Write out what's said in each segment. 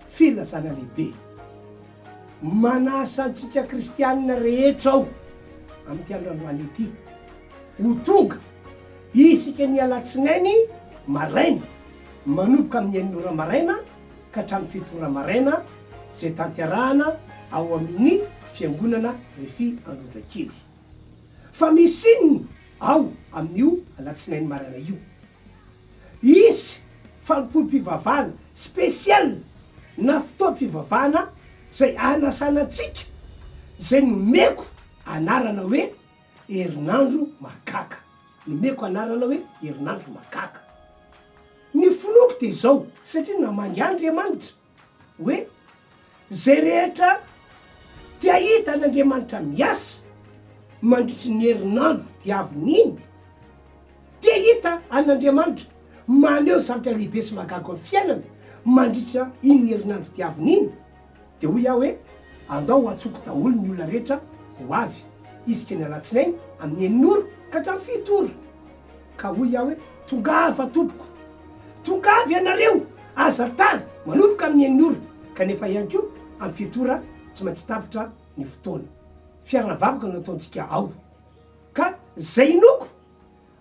filazana lehibe manasa antsika kristianina rehetra ao amin'ity androandroany ity ho tonga isika ny alatsinainy maraina manomboka amin'ny enin'ora maraina ka hatramin'ny fito ora maraina zay tanterahana ao amin'ny fiangonana Refy Androndrakely fa misy inona ao amin'io alatsinainy maraina io isy fanompoam-pivavahana spesial na fotoam-pivavahana zay anasana antsika zay nomeko anarana hoe herinandro mahakaka nomeko anarana hoe herinandro mahakaka ny finoko de zao satria namangy Andriamanitra hoe zay rehetra tia hita an'Andriamanitra miasa mandritry ny herinandro diavin'iny tia hita an'Andriamanitra maneho zavatra lehibe sy mahagaga amin'ny fiainana mandritra iny ny herinandro diavin'iny de hoy iaho hoe andao atsoko daholo ny olona rehetra ho avy isika ny alatsinainy amin'ny enin'ora ka hatramin'ny fito ora ka hoy iaho hoe tongava tompoko tongavy ianareo aza tany manomboka amin'ny enin'ora kanefa ihany ko amin'ny fito ora tsy maintsy tapitra ny fotoana fiarana vavaka no ataontsika ao ka zay noko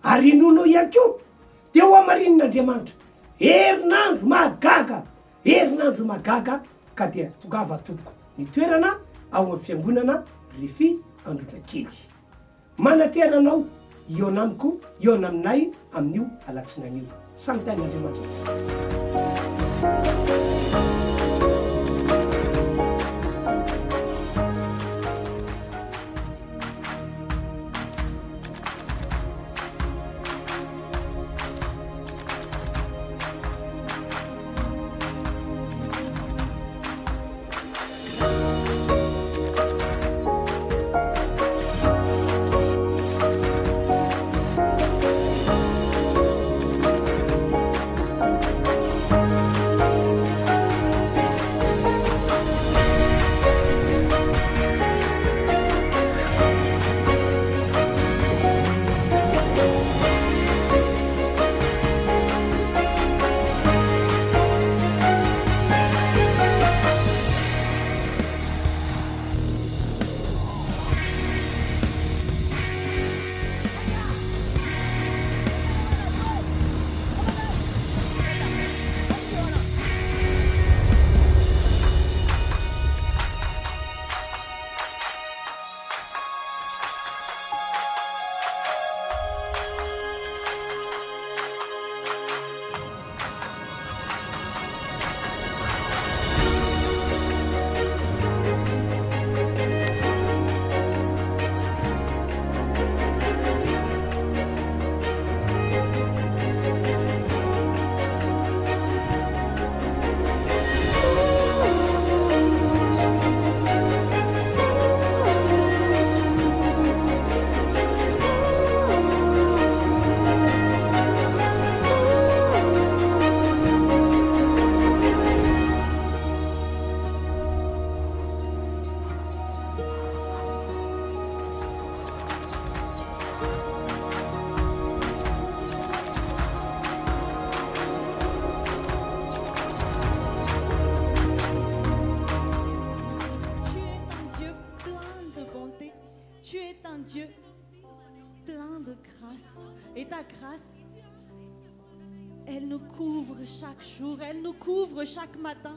ary inono ihany ko de ho amarin'Andriamanitra herinandro mahagaga ka dia tongava tompoko ny toerana ao amin'ny fiangonana Refy Androndrakely mananteranao eo namiko eo naminay amin'io alatsinainy io samy tain'Andriamanitra Elle nous couvre chaque jour, elle nous couvre chaque matin.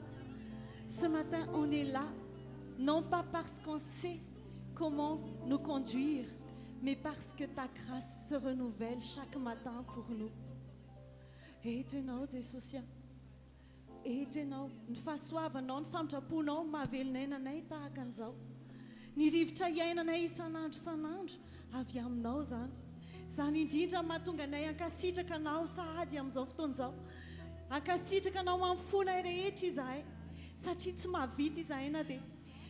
Ce matin, on est là, non pas parce qu'on sait comment nous conduire, mais parce que ta grâce se renouvelle chaque matin pour nous. Et tu know, Jesus, et tu know, ny fahasoavanao, ny famtraponao mahavelonay tahaka an'izao. Ny rivotra iainanay isan'andro avy aminao zany. Zany indrindra mahatonga anay ankasitraka anao sahady amin'izao fotoana izao. Ankasitraka anao mampifonay rehetra izahay. Satria tsy mahavita izahay na dia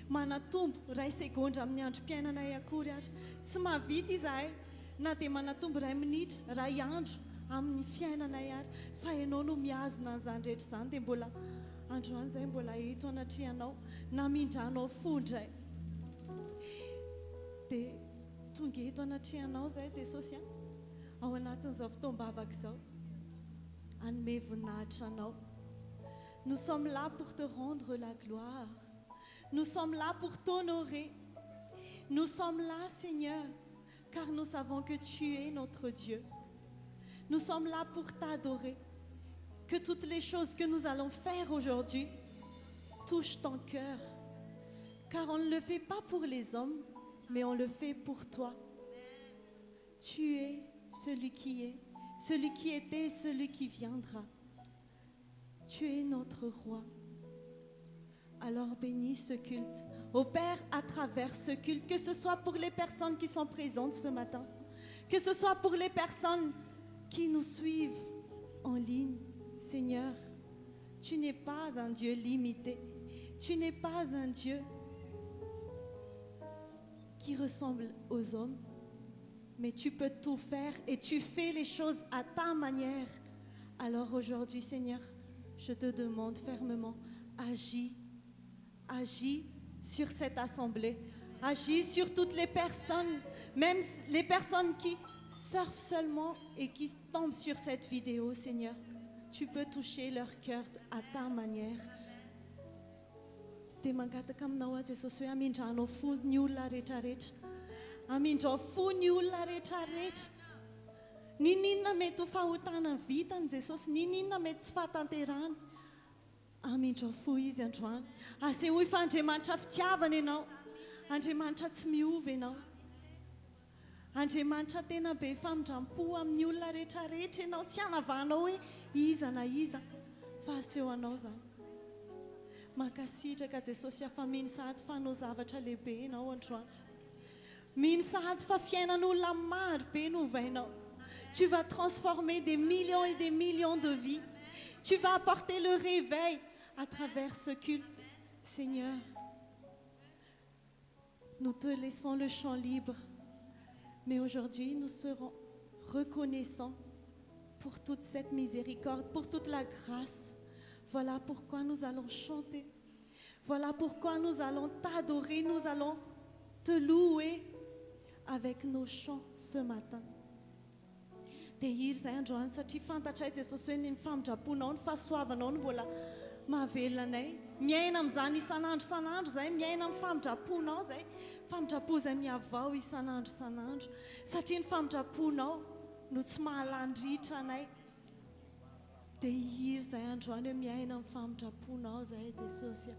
manatombo ray segondra amin'ny androm-piainanay akory ary. Tsy mahavita izahay na dia manatombo ray minitra, ray andro amin'ny fiainanay ary. Fa ianao no miazona an'izany rehetra izany dia mbola androany izay mbola eto anatrihanao namindranao fondray. Dia tonga eto anatrihanao izay Jesosy ao anatin'izao fotoam-bavaka izao. Hanome voninahitra anao. Nous sommes là pour te rendre la gloire. Nous sommes là pour t'honorer. Nous sommes là, Seigneur, car nous savons que tu es notre Dieu. Nous sommes là pour t'adorer. Que toutes les choses que nous allons faire aujourd'hui touchent ton cœur. Car on ne le fait pas pour les hommes, mais on le fait pour toi. Tu es celui qui est, celui qui était, celui qui viendra. Tu es notre roi. Alors bénis ce culte. Ô Père, à travers ce culte, que ce soit pour les personnes qui sont présentes ce matin, que ce soit pour les personnes qui nous suivent en ligne, Seigneur, tu n'es pas un Dieu limité. Tu n'es pas un Dieu qui ressemble aux hommes, mais tu peux tout faire et tu fais les choses à ta manière. Alors aujourd'hui, Seigneur, je te demande fermement, agis sur cette assemblée, agis sur toutes les personnes, même les personnes qui surfent seulement et qui tombent sur cette vidéo, Seigneur. Tu peux toucher leur cœur à ta manière. Dia mangataka aminao aho Jesosy hoe amindranao fo ny olona rehetrarehetra. Amindrao fo ny olona rehetrarehetra. Ninona mety ho fahotana vitany Jesosy, ninona mety tsy fahatanterahany. Amindrao fo izy androany. Asehoy fa Andriamanitra fitiavana ianao. Andriamanitra tsy miova ianao. Andriamanitra tena be famindram-po amin'ny olona rehetrarehetra ianao. Tsy hanavahanao hoe iza na iza, fa asehoanao zany. Mankasitraka Jesosy afa mino sahady fa hanao zavatra lehibe ianao androany. Mino sahady fa fiainan'olona maro be no ovainao. Tu vas transformer des millions et des millions de vies. Tu vas apporter le réveil à travers ce culte. Seigneur, nous te laissons le champ libre. Mais aujourd'hui, nous serons reconnaissants pour toute cette miséricorde, pour toute la grâce. Voilà pourquoi nous allons chanter. Voilà pourquoi nous allons t'adorer. Nous allons te louer avec nos chants ce matin. Dia iry izay androany satria fantatray Jesosy hoe ny famindram-ponao, ny fahasoavanao no mbola mahavelona anay. Miaina amin'izany isan'andro izay, miaina amin'ny famindram-ponao izay. Famindram-po izay miavao isan'andro. Satria ny famindram-ponao no tsy mahalandritra anay. Dia iry izay androany hoe miaina amin'ny famindram-ponao izay Jesosy.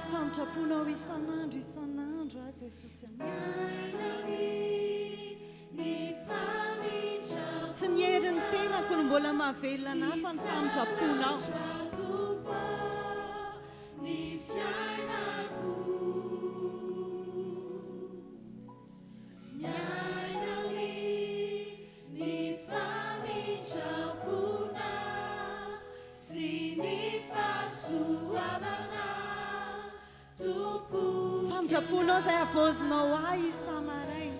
Famindram-ponao isan'andro Jesosy. Tsy ny herin'ny tenako no mbola mahavelona anahy fa ny famindram-ponao. Famindram-ponao izay havozinao ahy isa-maraina.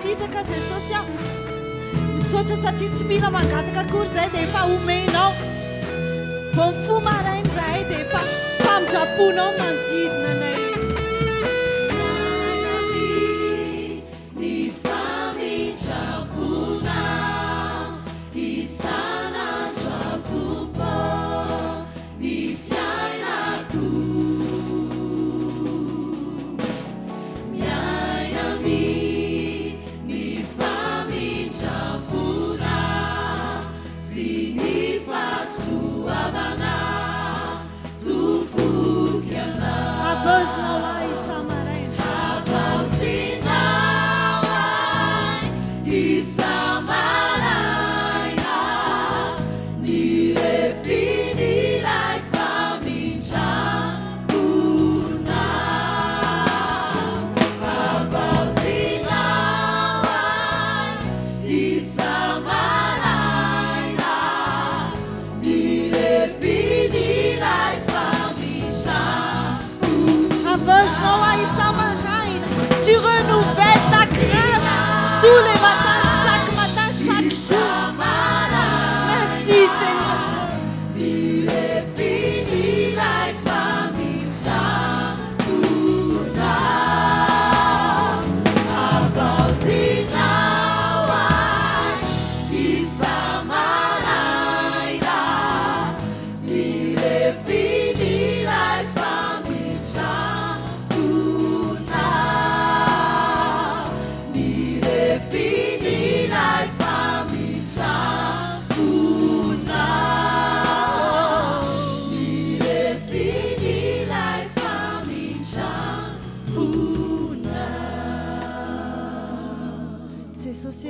Sitraka Jesosy aho. Misaotra satria tsy mila mangataka akory izay dia efa omenao. Vao mifoha maraina izahay dia efa famindram-ponao manodidina anay.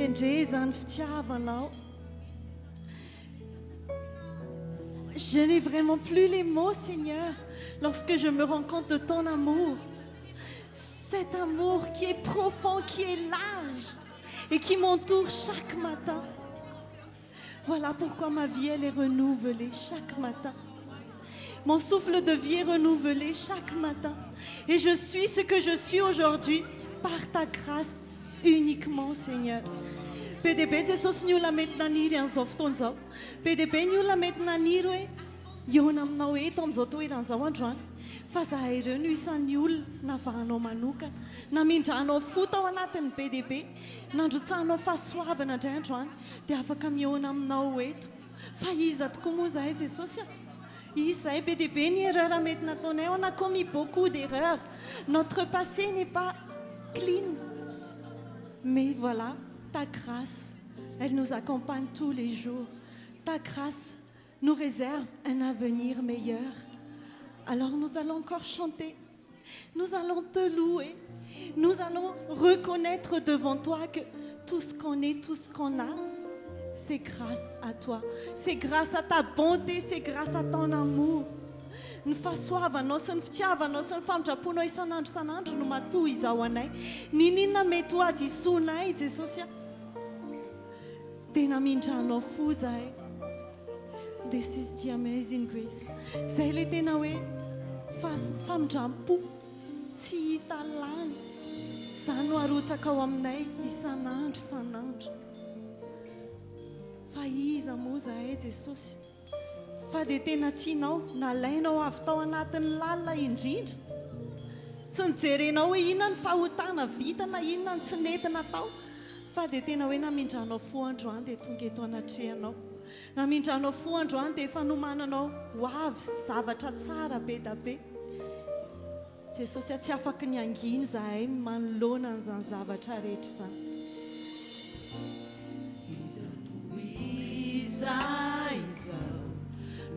indrindray zany fitiavanao. Je n'ai vraiment plus les mots, Seigneur, lorsque je me rends compte de ton amour. Cet amour qui est profond, qui est large et qui m'entoure chaque matin. Voilà pourquoi ma vie, elle est renouvelée chaque matin. Mon souffle de vie est renouvelé chaque matin. Et je suis ce que je suis aujourd'hui par ta grâce uniquement, Seigneur. PDB, Jesus nous la met dans l'île en zoftonzo. PDB nous la met dans l'île. Yonam nawe tomzo toi dans un joint. Fa zahay ireo no isan'ny olona navahanao manokana namindranao fo tao anatin'ny PDB nandrotsahanao fahasoavana indray androany dia afaka mihaona aminao eto fa iza tokoa moa zahay Jesosy izahay PDB ny erreur mety nataonay on a commis beaucoup d'erreurs, notre passé n'est pas clean, mais voilà, ta grâce elle nous accompagne tous les jours. Ta grâce nous réserve un avenir meilleur. Alors nous allons encore chanter, nous allons te louer, nous allons reconnaître devant toi que tout ce qu'on est, tout ce qu'on a, c'est grâce à toi, c'est grâce à ta bonté, c'est grâce à ton amour. Ny fahasoavanao sy ny fitiavanao sy ny famindraponao isanandro no matoa izao anay. Ninona mety ho ady isoanay Jesosy? Tena mindranao fo zahay. This is the amazing grace. Zay le tena hoe famindram-po tsy hita lany. Zany no arotsaka ao aminay isanandro. Fa iza moa zahay Jesosy? Fa dia tena tianao, nalainao avy tao anatin'ny lalina indrindra. Tsy nijerenao hoe inona ny fahotana vita na inona ny tsy nentina tao. Fa dia tena hoe namindranao fo androany dia tonga eto anatrehanao. Namindranao fo androany dia efa nomananao ho avy zavatra tsara be da be. Jesosy tsy afaka ny anginy zahay manoloana an'izany zavatra rehetra izany. Iza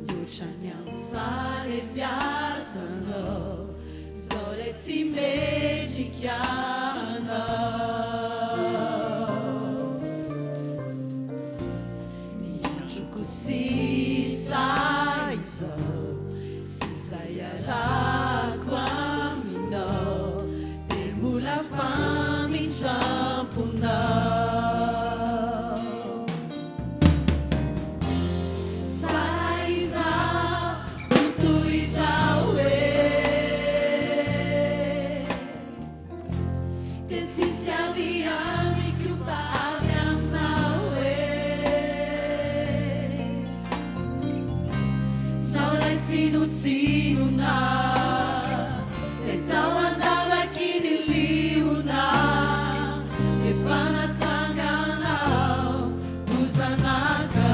mihoatra ny amin'ny falebiazanao zao le tsy mendrika anao ny androko sisa izao sy zay arako aminao dia mbola famindramponao. Sinuna le tao andavaky ny liona efa natsanganao ho zanaka.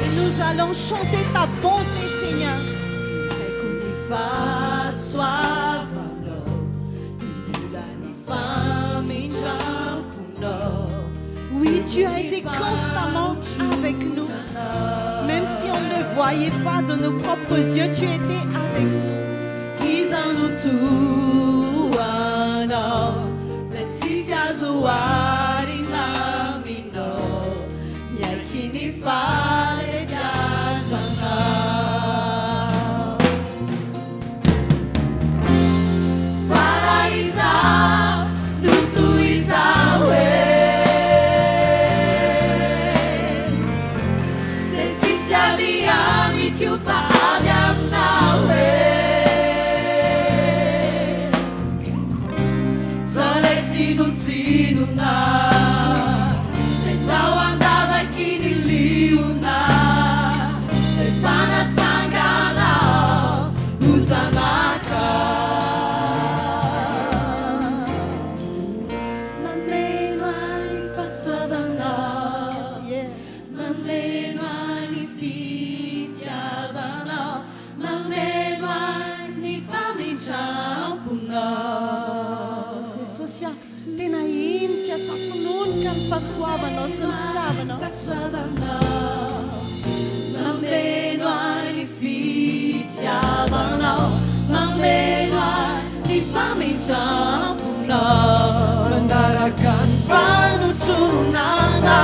Et nous allons chanter ta bonté, Seigneur. Ecco ni fahasoavanao, mbola ny famindramponao. Oui, tu as été constamment avec nous. Même si on ne le voyait pas de nos propres yeux, tu étais avec nous. Kizanutuano, Vetsisiazuari namino, Miakini fale jazana. Faraiza, Nutuizawe. Sinuna le tau andava chi ni liuna le fana zangana usanaka mameno ani fasodana mameno ani fitiavana mameno ani famiggiampuna. C'est social. tena enika safononika ny fahasoavanao sy ny fitiavanao. Mameno any fitiavanao, mameno any famindraponao, mandaraka ny fanotronana.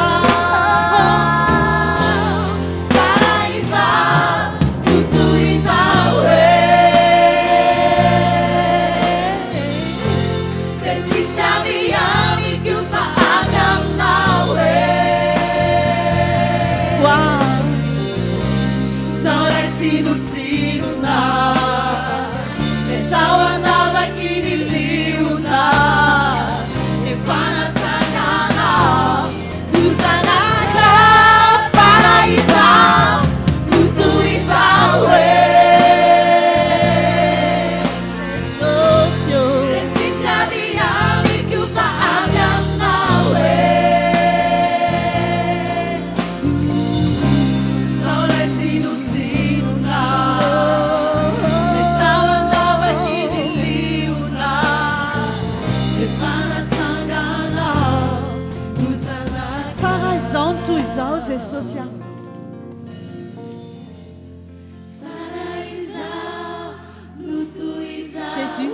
Jésus,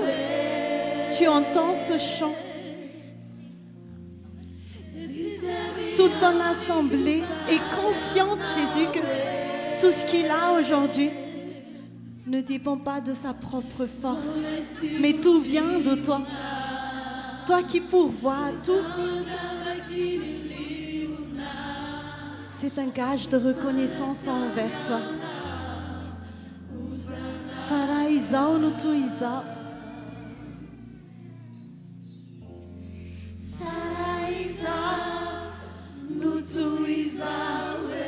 tu entends ce chant. Toute ton assemblée est consciente, Jésus, que tout ce qu'il a aujourd'hui ne dépend pas de sa propre force, mais tout vient de toi. Toi qui pourvois à tout. C'est un gage de reconnaissance envers toi. Faraizao no tuizao.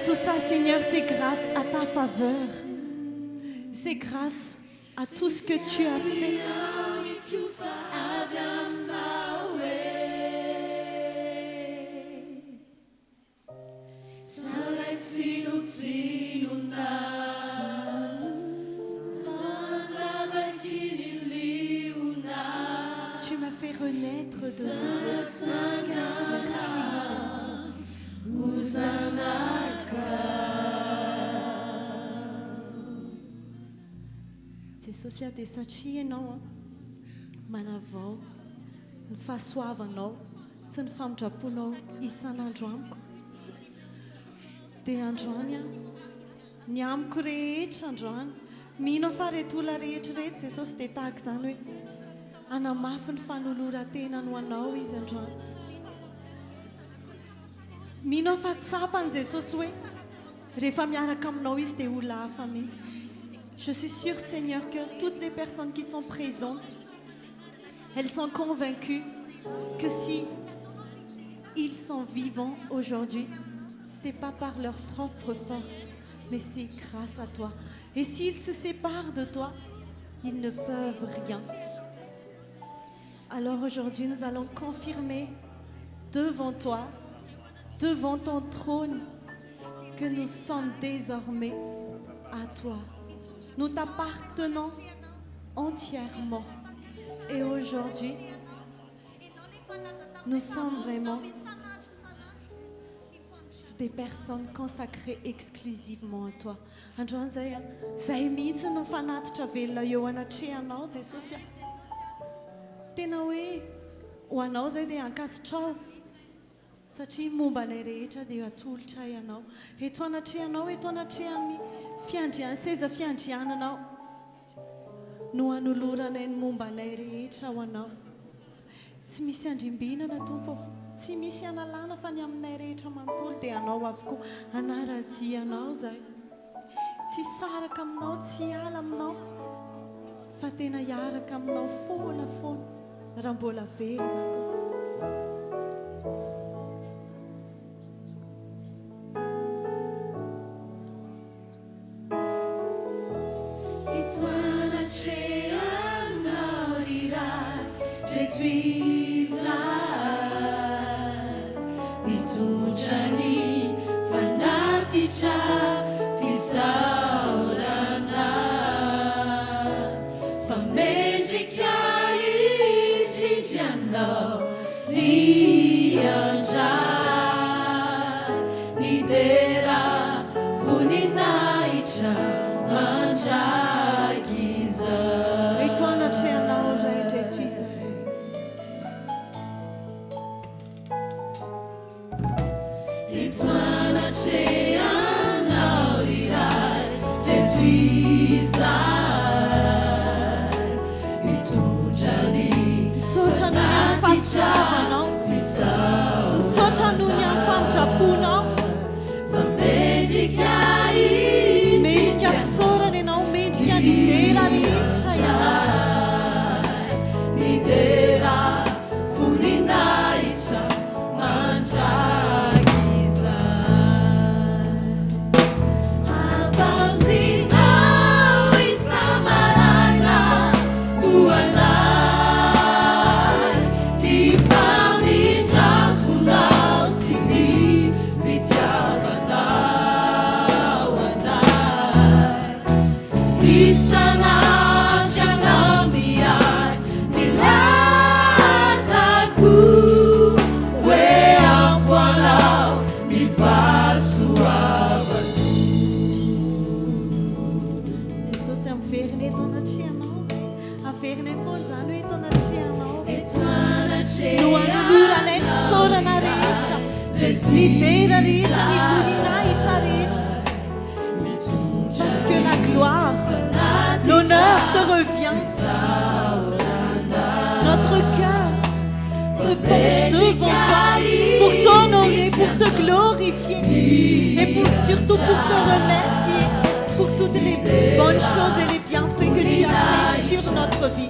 Tout ça, Seigneur, c'est grâce à ta faveur. C'est grâce à tout ce que tu as fait. Tu m'as fait renaître de nouveau. Merci, Jésus. Jesosia dia satria ianao manavao ny fahasoavanao sy ny famindraponao isan'andro amiko. Dia androany ny amiko rehetra androany mino fa reto olona rehetrarehetra Jesosy dia tahaka izany hoe anamafy ny fanoloran-tenany ho anao izy androany. Mino fa tsapany Jesosy hoe rehefa miaraka aminao izy dia olona hafa mihitsy. Je suis sûre, Seigneur, que toutes les personnes qui sont présentes, elles sont convaincues que si ils sont vivants aujourd'hui, c'est pas par leur propre force, mais c'est grâce à toi. Et s'ils se séparent de toi, ils ne peuvent rien. Alors aujourd'hui, nous allons confirmer devant toi, devant ton trône, que nous sommes désormais à toi. Nous t'appartenons entièrement. Et aujourd'hui, nous sommes vraiment des personnes consacrées exclusivement à toi. Androany zay mihitsy no fanatitra velona eo anatrehanao Jesosy. Tena hoe ho anao zay dia ankasitrao satria mombanay rehetra dia atolotra ianao. Eto anatrehanao, eto anatrehan'ny seza fiandriananao no anoloranay ny mombanay rehetra ho anao. Tsy misy andrimbinana Tompo, tsy misy analana fa ny aminay rehetra manontolo dia anao avokoa. Anara-jianao zay. Tsy saraka aminao, tsy ala aminao, fa tena hiaraka aminao foana foana raha mbola velona koa. Mitujani fanatisha fisaurana famejika injinjano ni Parce que la gloire, l'honneur te revient. Notre cœur se penche devant toi pour t'honorer, pour te glorifier et surtout pour te remercier pour toutes les bonnes choses et les bienfaits que tu as fait sur notre vie.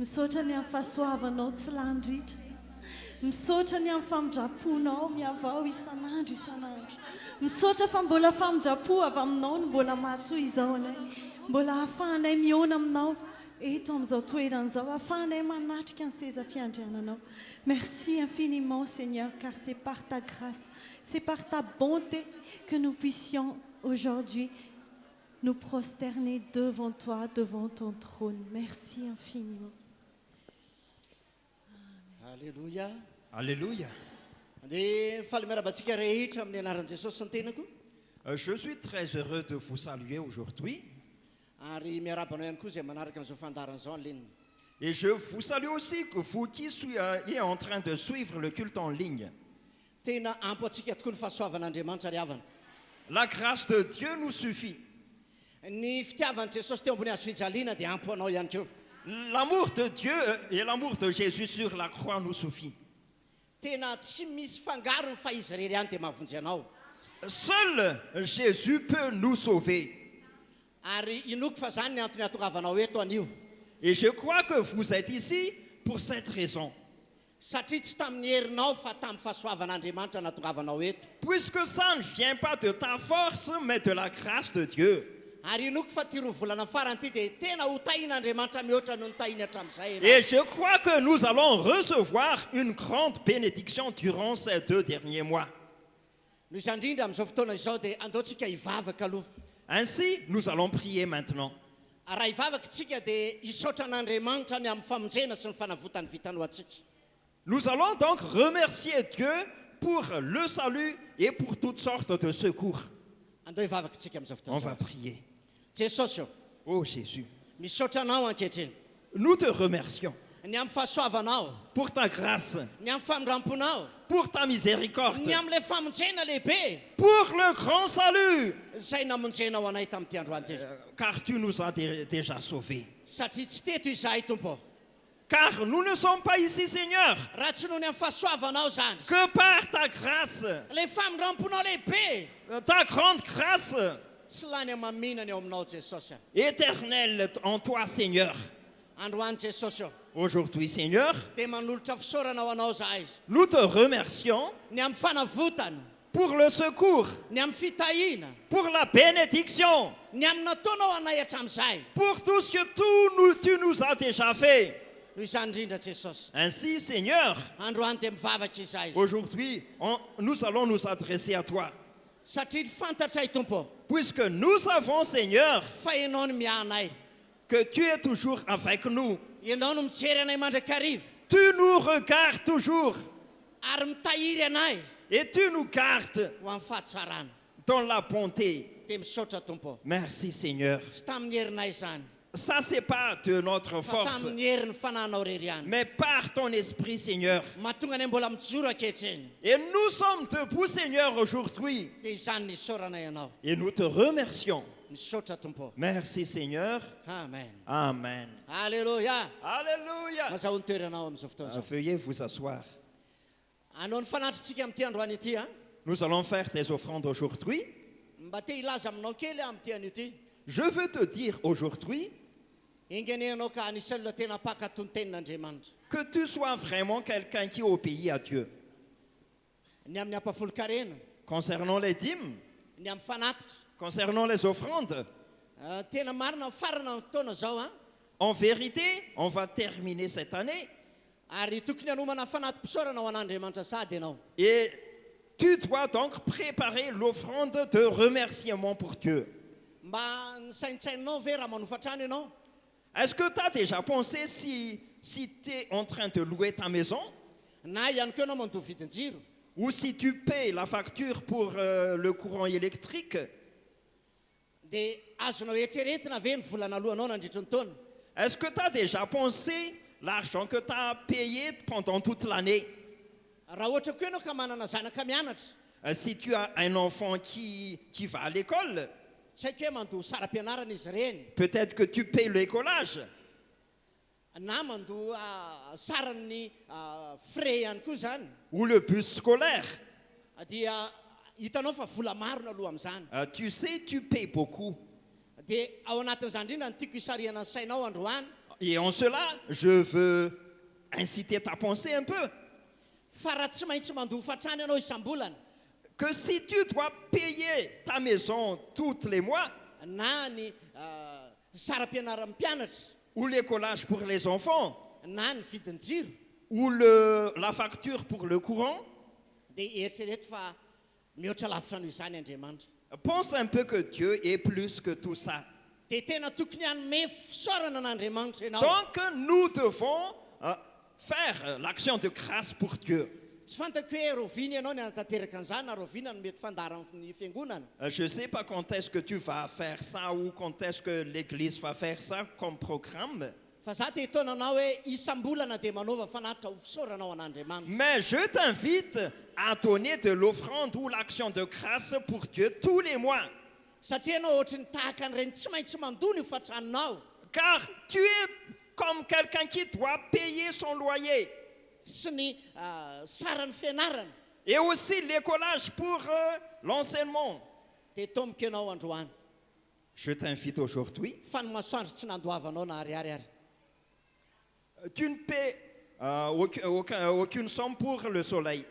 Misotra ny fahasoavanao tsy landritra. Misotra ny amin'ny famindraponao miavao isan'andro isan'andro. Misotra fa mbola famindrapo avy aminao no mbola matoy izao anay. Mbola ahafahanay miona aminao eto amin'izao toeran'izao ahafahanay manatrika ny seza fiandriananao. Merci infiniment Seigneur, car c'est par ta grâce, c'est par ta bonté que nous puissions aujourd'hui nous prosterner devant toi, devant ton trône. Merci infiniment. Alléluia. Alléluia. Dia faly miarabantsika rehetra amin'ny anaran'i Jesosy ny tenako. Je suis très heureux de vous saluer aujourd'hui. Ary miarabanao ihany koa izay manaraka an'izao fandaran'izao ny ligne. Et je vous salue aussi que vous qui êtes en train de suivre le culte en ligne. Tena ampy antsika tokoa ny fahasoavan'Andriamanitra ry havana. La grâce de Dieu nous suffit. Ny fitiavan'i Jesosy teo ambony hazo fijaliana dia ampy anao ihany koa. L'amour de Dieu et l'amour de Jésus sur la croix nous suffit. Tena tsy misy fangaro ny fa izy rery ihany dia mahavonjy anao. Seul Jésus peut nous sauver. Ary inoko fa zany ny antony atongavanao eto anio. Et je crois que vous êtes ici pour cette raison. Satria tsy tamin'ny herinao fa tamin'ny fahasoavan'Andriamanitra natongavanao eto. Puisque ça ne vient pas de ta force, mais de la grâce de Dieu. Ary inoko fa ty roa volana farany ty dia tena ho tahin'Andriamanitra mihoatra noho ny tahiny hatramin'izay. Et je crois que nous allons recevoir une grande bénédiction durant ces 2 derniers mois. Noho izany indrindra amin'izao fotoana izao dia andaontsika hivavaka aloha. Ainsi, nous allons prier maintenant. Raha hivavaka tsika dia hisaotra an'Andriamanitra ny amin'ny famonjena sy ny fanavotany vitany ho antsika. Nous allons donc remercier Dieu pour le salut et pour toutes sortes de secours. Andao hivavaka tsika amin'izao On fotoana va izao. prier. Jesosy, Oh Jésus, misaotra anao ankehitriny. nous te remercions Ny amin'ny fahasoavanao, pour ta grâce, ny amin'ny famindramponao, pour ta miséricorde, ny amin'ilay famonjena lehibe pour le grand salut, izay namonjenao anay tamin'ity androany ty. car tu nous as déjà sauvés. Satria tsy teto izahay tompo. Car nous ne sommes pas ici, Seigneur, Raha tsy noho ny amin'ny fahasoavanao zany. que par ta grâce, Ilay famindramponao lehibe ta grande grâce tsy lany amaminany eo aminao Jesosy. éternelle en toi, Seigneur. Androany Jesosy, Aujourd'hui, Seigneur, dia manolotra fisaorana ho anao zahay. nous te remercions Ny amin'ny fanavotana, pour le secours, ny amin'ny fitahiana, pour la bénédiction, ny amin'ny nataonao anay hatramin'izay. pour tout ce que tu nous as déjà fait. Noho izany indrindra Jesosy. Ainsi, Seigneur, Androany dia mivavaka izahay. aujourd'hui, nous allons nous adresser à toi. Satria fantatray tompo Puisque nous savons, Seigneur, fa ianao no miahanay. que tu es toujours avec nous. Ianao no mijery anay mandrakariva Tu nous regardes toujours ary mitahiry anay et tu nous gardes ho amin'ny fahatsarana. dans la bonté. Dia misaotra tompo. Merci, Seigneur. Tsy tamin'ny herinay zany, Ça, c'est pas de notre fa force, tamin'ny herin'ny fanahinao rery ihany. mais par ton esprit, Seigneur. Mahatonga anay mbola mijoro ankehitriny. Et nous sommes debout, Seigneur, aujourd'hui. Dia izany ny isaoranay ianao. Et nous te remercions. Misaotra tompo. Merci, Seigneur. Amen. Amen. Alleluia. Alléluia. Mazaho ny toeranao amin'izao fotoana izao. Veuillez vous asseoir. Anao ny fanatritsika amin'ity androany ity a. Nous allons faire des offrandes aujourd'hui. Mba te hilaza aminao kely amin'ity anio ity. Je veux te dire aujourd'hui Ingeneanao ka anisan'ny olona tena mpakatony tenin'Andriamanitra. que tu sois vraiment quelqu'un qui obéit à Dieu. Ny amin'ny ampafolo-karena, Concernant les dîmes, ny amin'ny fanatitra. concernant les offrandes, Tena marina farana ny taona zao a. en vérité, on va terminer cette année Ary tokony hanomana fanatim-pisaorana ho an'Andriamanitra sady ianao. et tu dois donc préparer l'offrande de remerciement pour Dieu. Mba ny saintsainao ve raha manofatrano ianao? Est-ce que tu as déjà pensé si tu es en train de louer ta maison Na ihany koa ianao mandoa vidin-jiro. ou si tu payes la facture pour le courant électrique? Dia azonao eritreretina ve ny volana alohanao nandritra ny taona? Est-ce que tu as déjà pensé l'argent que tu as payé pendant toute l'année? Raha ohatra koa ianao ka manana zanaka mianatra, Si tu as un enfant qui va à l'école, tsy haiko hoe mandoa saram-pianarana izy ireny, peut-être que tu payes l'écolage. na mandoa saran'ny frais ihany koa zany. Ou le bus scolaire. Dia hitanao fa vola maro no aloha amin'izany. Tu sais, tu payes beaucoup. Dia ao anatin'izany indrindra ny tiako hisariana ny sainao androany. Et en cela, je veux inciter ta pensée un peu. Fa raha tsy maintsy mandoa fatrany ianao isam-bolana, Que si tu dois payer ta maison tous les mois, na ny saram-pianaran'ny mpianatra, ou les collages pour les enfants, na ny vidin-jiro ou la facture pour le courant, dia eritrereto fa mihoatra lavitra noho izany Andriamanitra. pense un peu que Dieu est plus que tout ça. Dia tena tokony hanome fisaorana an'Andriamanitra ianao. Donc, nous devons faire l'action de grâce pour Dieu. Tsy fantako hoe roviana ianao ny anatanteraka an'izany na roviana no mety fandara amin'ny fiangonana. Je ne sais pas quand est-ce que tu vas faire ça ou quand est-ce que l'Église va faire ça comme programme. Fa za te hitonanao hoe isam-bolana dia manaova fanatitra ho fisaoranao an'Andriamanitra. Mais je t'invite à donner de l'offrande ou l'action de grâce pour Dieu tous les mois. Satria ianao ohatrany tahaka an'ireny tsy maintsy mandona io fatranonao. Car tu es comme quelqu'un qui doit payer son loyer. Sy ny saran'ny fianarana. Et aussi l'écolage pour l'enseignement. Dia tomboka ianao androany. Je t'invite aujourd'hui. Fa ny masoandro tsy nandoavanao na ariary ary. Tu ne paies aucune somme pour le soleil.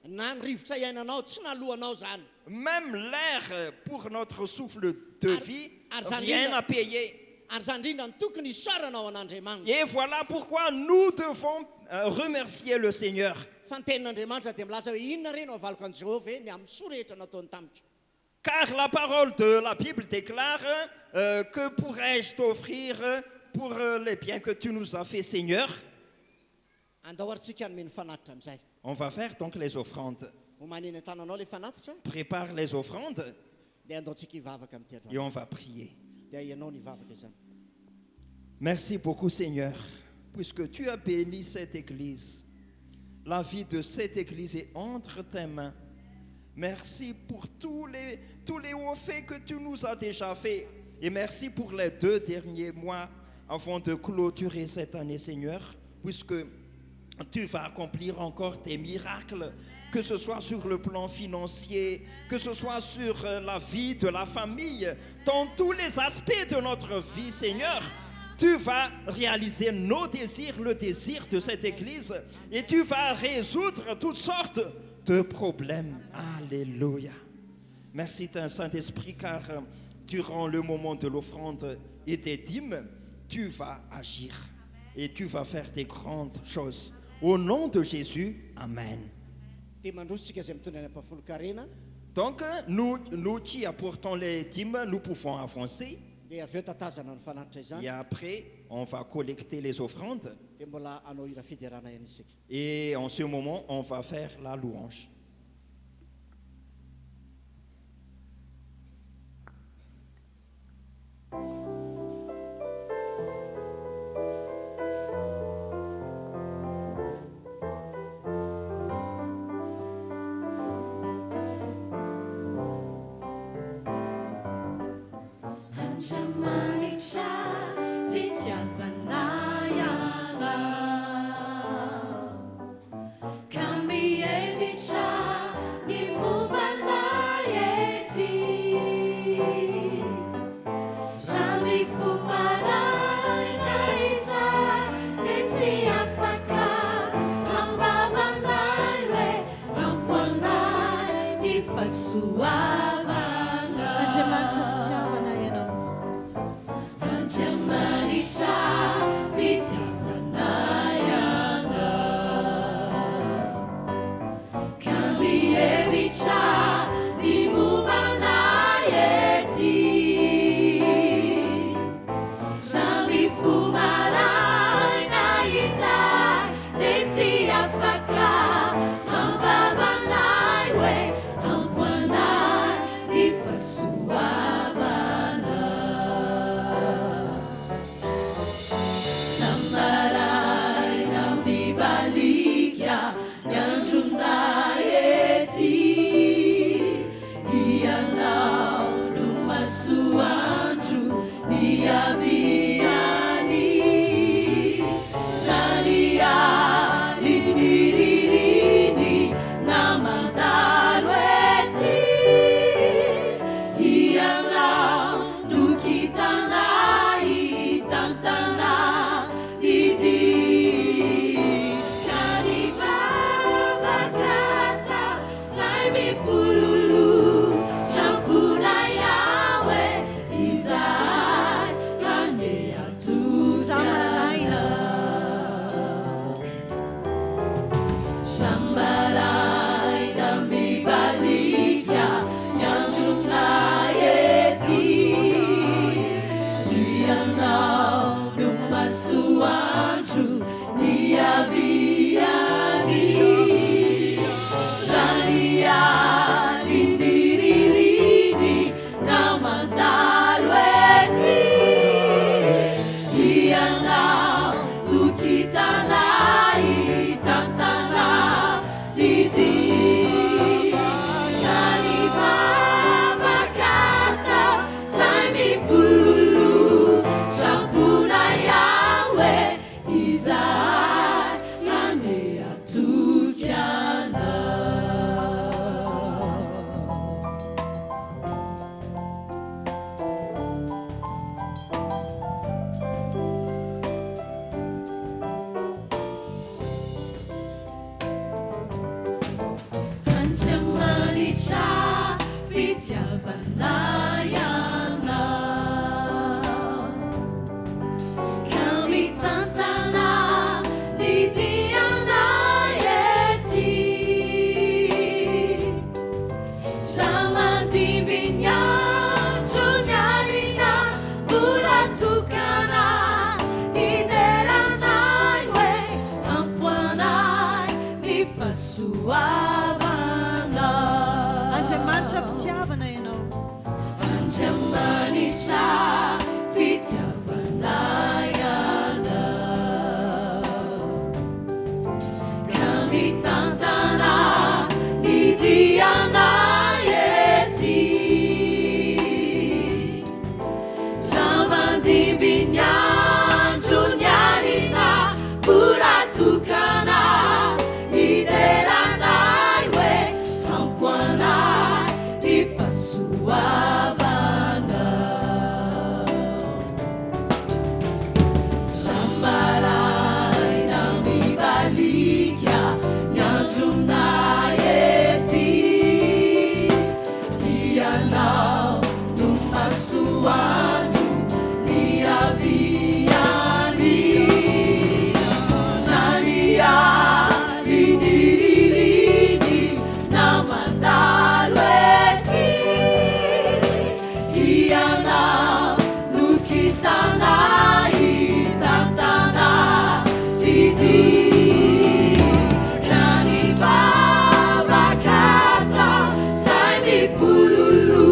Na ny rivotra iainanao tsy nalohanao zany. Même l'air pour notre souffle de vie, rien à payer. Ary zany indrindra ny tokony hisaoranao an'Andriamanitra. Et voilà pourquoi nous devons remercier le Seigneur. Fa ny tenin'Andriamanitra dia milaza hoe inona reny avaloko an Jehovah ny amin'ny soa rehetra nataony tamiko. Car la parole de la Bible déclare que pourrais-je t'offrir pour les biens que tu nous as fait, Seigneur. Andao arintsika hanome ny fanatitra amin'izay. On va faire donc les offrandes. Ho maneny an-tananao ilay fanatitra Prépare les offrandes dia andaontsika hivavaka amin'ity et androany. on va prier. Dia ianao ny hivavaka izany. Merci beaucoup, Seigneur, puisque tu as béni cette église. La vie de cette église est entre tes mains. Merci pour tous les hauts faits que tu nous as déjà faits. Et merci pour les 2 derniers mois avant de clôturer cette année, Seigneur, puisque tu vas accomplir encore tes miracles, que ce soit sur le plan financier, que ce soit sur la vie de la famille, dans tous les aspects de notre vie, Seigneur. Tu vas réaliser nos désirs, le désir de cette église, et tu vas résoudre toutes sortes de problèmes. Alléluia. Merci, Saint-Esprit, car durant le moment de l'offrande et des dîmes, tu vas agir et tu vas faire des grandes choses. Au nom de Jésus, Amen. Dia mandrositsika izay mitondra ny ampahafolo-karena. Donc, nous qui apportons les dîmes, nous pouvons avancer. Dia avy eo tatazana ny fanatitra izany. Et après, on va collecter les offrandes. Dia mbola hanao hira fiderana ihany isika. Et en ce moment, on va faire la louange. Andriamanitra fitiavana ianao, ka mihevitra ny mombanay ety. Raha mifomanay na izay dia tsy afaka ambavanay hoe ampoanay ny fahasoavana. Andriamanitra fitiavana ianao. Andriamanitra fitiavana ianao, ka mihevitra ny mombanay ety. Raha mifomanay na izay dia tsy afaka ambavanay hoe ampoanay ny fahasoavana. Samaraina mibalika ny andronay ety, ianao no masoandro ny aviany. Ianao no masoandro ny aviany Janiany ny ririny na mandalo ety Ianao no kitanay tantana ny dia na ny vavakata zay mipololo trampona Yahwe izay mandeha atoky Anjamanitra fitiavana ianao Kami tantana ny dianay ety Zamandimby andro ny alina mbola tokana ny deranay hoe ampoanay ny fahasoavana Andriamanitra fitiavana ianao. Anjamanitra fitiavana ianao Kami tantana ny dianay ety Zamandimby ny andro ny alina mbola tokana ny deranay hoe ampoanay ny fahasoavana Zamaraina mibalika ny andronay ety Ianao no masoandro ny aviany Janiany ny ririny na mandalo ety Ianao no kitanay tantana didy na ny vavakata zay mipololo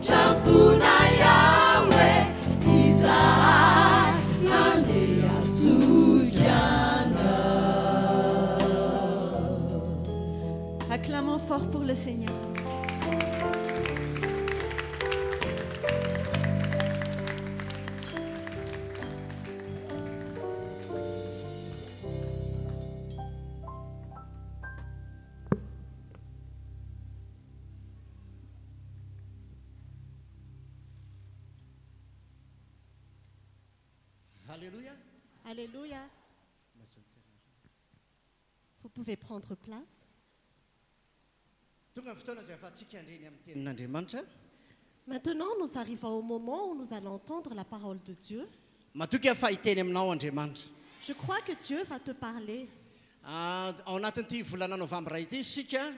trampona Yahwe izay mandeha atoky Acclamons fort pour le Seigneur. Alléluia. Alléluia. Vous pouvez prendre place. Tonga ny fotoana izay ahafahantsika handreny amin'ny tenin'Andriamanitra. Maintenant, nous arrivons au moment où nous allons entendre la parole de Dieu. Matoky afa hiteny aminao Andriamanitra. Je crois que Dieu va te parler. Ao anatin'ity volana novambra ity isika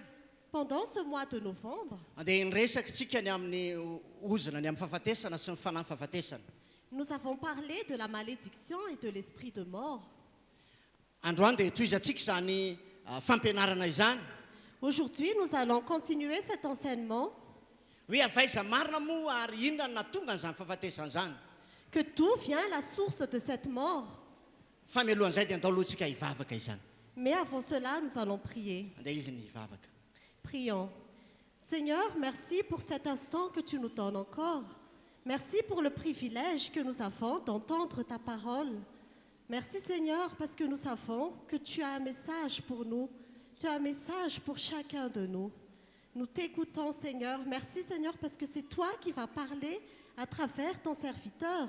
Pendant ce mois de novembre, andeha niresaka tsika ny amin'ny ozona ny amin'ny fahafatesana sy ny fanahy fahafatesana. nous avons parlé de la malédiction et de l'esprit de mort. Androany dia toizantsika izany fampianarana izany. Aujourd'hui, nous allons continuer cet enseignement, Hoe avaiza marina moa ary inona no natonga an'izany fahafatesana izany. que d'où vient la source de cette mort. Fa mialohan'izay dia andao alohantsika hivavaka izany. Mais avant cela, nous allons prier. Andeha izy ny hivavaka. Prions. Seigneur, merci pour cet instant que tu nous donnes encore. Merci pour le privilège que nous avons d'entendre ta parole. Merci Seigneur parce que nous savons que tu as un message pour nous. Tu as un message pour chacun de nous. Nous t'écoutons Seigneur. Merci Seigneur parce que c'est toi qui vas parler à travers ton serviteur.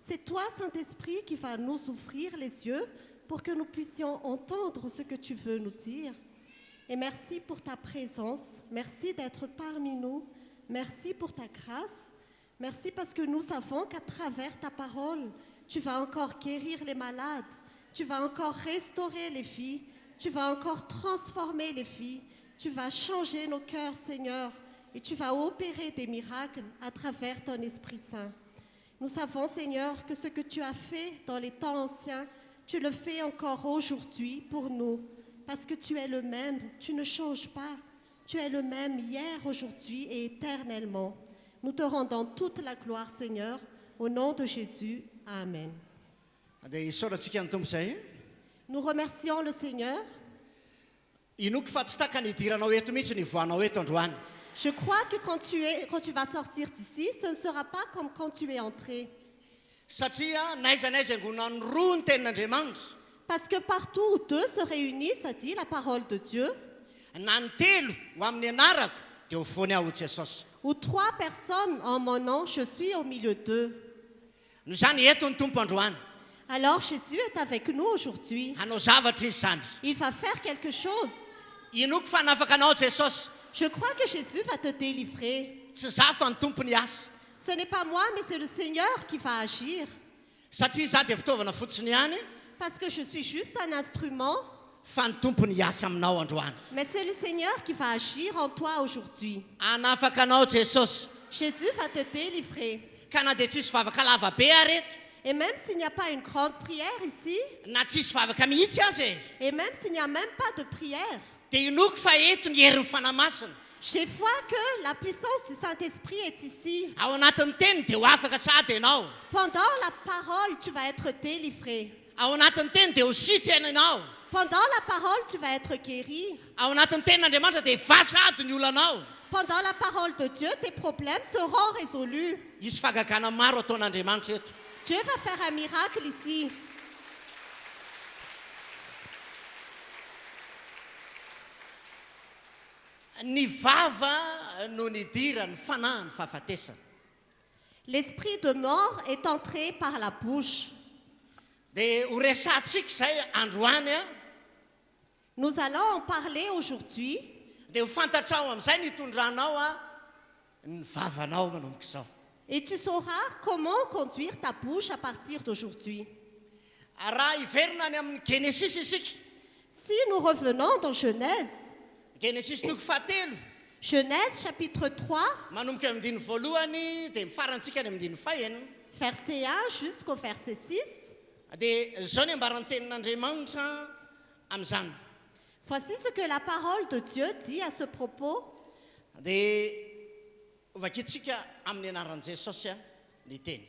C'est toi Saint-Esprit qui va nous ouvrir les yeux pour que nous puissions entendre ce que tu veux nous dire. Et merci pour ta présence. Merci d'être parmi nous. Merci pour ta grâce. Merci parce que nous savons qu'à travers ta parole, tu vas encore guérir les malades. Tu vas encore restaurer les vies. Tu vas encore transformer les vies. Tu vas changer nos cœurs, Seigneur. Et tu vas opérer des miracles à travers ton Esprit Saint. Nous savons, Seigneur, que ce que tu as fait dans les temps anciens, tu le fais encore aujourd'hui pour nous, parce que tu es le même, tu ne changes pas. Tu es le même hier, aujourd'hui et éternellement. Nous te rendons toute la gloire, Seigneur, au nom de Jésus. Amen. dia isaorantsika ny tompo izay Nous remercions le Seigneur. inoko fa tsy taka ny idiranao eto mihitsy ny voanao eto androany Je crois que quand tu vas sortir d'ici, ce ne sera pas comme quand tu es entré. satria n'aiza n'aiza angonany roa ny tenin'andriamanitra Parce que partout où deux se réunissent, ça dit la parole de Dieu, na ny telo ho amin'ny anarako dia ho foany aho ho Jesosy où trois personnes en mon nom, je suis au milieu d'eux. no zany eto ny tompo androany Alors Jésus est avec nous aujourd'hui. hanao zavatra izy zany Il va faire quelque chose. inoko fa nafaka anao Jesosy Je crois que Jésus va te délivrer. tsy za fa ny tompo ny asa Ce n'est pas moi, mais c'est le Seigneur qui va agir. satria za dia fitaovana fotsiny ihany Parce que je suis juste un instrument, fa ny tompo ny asa aminao androany mais c'est le Seigneur qui va agir en toi aujourd'hui. anafaka anao Jesosy Jésus va te délivrer. ka na dia tsisy vavaka lava be areto Et même s'il n'y a pas une grande prière ici, na tsisy vavaka mihitsy azy e et même s'il n'y a même pas de prière, dia inoko fa eto ny herin'ny fanamasina j'ai foi que la puissance du Saint-Esprit est ici. ao anatin'ny teniny dia ho afaka sady ianao Pendant la parole, tu vas être délivré. ao anatin'ny teniny dia ho sitrana ianao Pendant la parole, tu vas être guéri. ao anatin'ny tenin'andriamanitra dia vasady ny olonao Pendant la parole de Dieu, tes problèmes seront résolus. isy fagagana maro ataon'andriamanitra eto Dieu va faire un miracle ici. ny vava no nidira ny fanahy ny fahafatesana L'esprit de mort est entré par la bouche. dia ho resantsika izay androany a Nous allons en parler aujourd'hui. dia ho fantatrao amin'izay nitondranao a ny vavanao manomboka izao Et tu sauras comment conduire ta bouche à partir d'aujourd'hui. raha iverina ny amin'ny genesis isika Si nous revenons dans Genèse, genesis toko fahatelo Genèse chapitre 3, manomboka amin'ny diny voalohany dia mifarantsika ny amin'ny diny fahenina verset 1 jusqu'au verset 6. dia zao ny ambarany tenin'andriamanitra amin'izany Voici ce que la parole de Dieu dit à ce propos. dia ovakitsika amin'ny anaran'i Jesosy a ny teny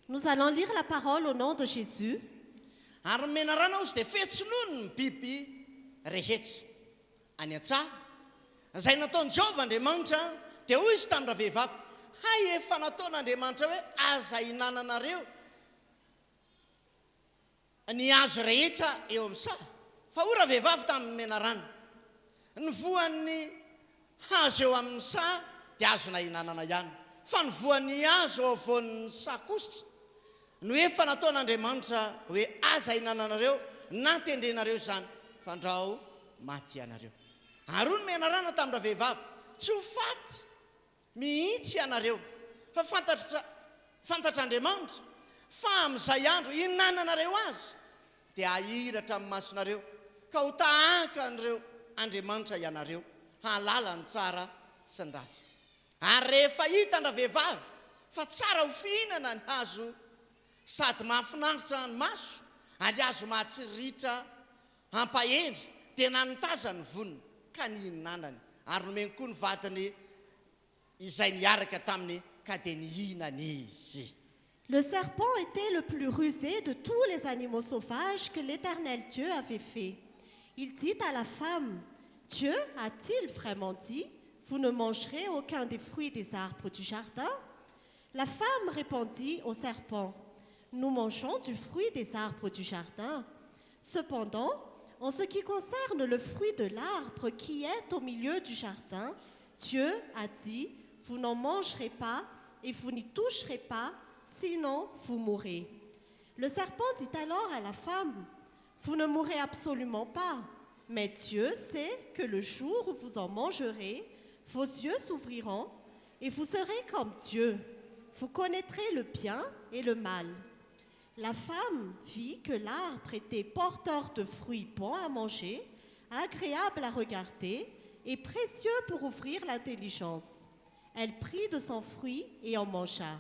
Nous allons lire la parole au nom de Jésus. ary menarana ozy dia fetsolono ny biby rehetra any an-tsaha izay nataon'i Jehovah Andriamanitra dia hoy izy tamin'ny rahavehivavy hay efa nataon'Andriamanitra hoe aza hinananareo ny azo rehetra eo amin'ny saha fa hoy rahavehivavy tamin'ny menarana ny voan'ny hazo eo amin'ny saha dia azona hinanana ihany fa ny voan'ny hazo eo avoan'ny saha kosa no efa nataon'Andriamanitra hoe aza hinananareo na tendrenareo zany fandrao maty ianareo ary hoy ny menarana tamin'ny rahavehivavy tsy ho faty mihitsy ianareo fa fantatr'Andriamanitra fa amin'izay andro hinananareo azy dia ahiratra amin'ny masonareo ka ho tahaka an'ireo Andriamanitra ianareo halala ny tsara sy ny ratsy ary rehefa hita ny rahavehivavy fa tsara ho fihinana ny hazo sady mahafinaritra ny maso ary azo mahatsiritra hampahendry dia nanitaza ny voniny ka nihinanany ary nomeny koa ny vatany izay niaraka taminy ka dia nihinana izy Le serpent était le plus rusé de tous les animaux sauvages que l'Éternel Dieu avait fait. Il dit à la femme, Dieu a-t-il vraiment dit, vous ne mangerez aucun des fruits des arbres du jardin? La femme répondit au serpent, nous mangeons du fruit des arbres du jardin. Cependant, en ce qui concerne le fruit de l'arbre qui est au milieu du jardin, Dieu a dit, vous n'en mangerez pas et vous n'y toucherez pas, sinon vous mourrez. Le serpent dit alors à la femme, vous ne mourrez absolument pas, mais Dieu sait que le jour où vous en mangerez, vos yeux s'ouvriront et vous serez comme Dieu. Vous connaîtrez le bien et le mal. La femme vit que l'arbre était porteur de fruits bons à manger, agréable à regarder et précieux pour ouvrir l'intelligence. Elle prit de son fruit et en mangea.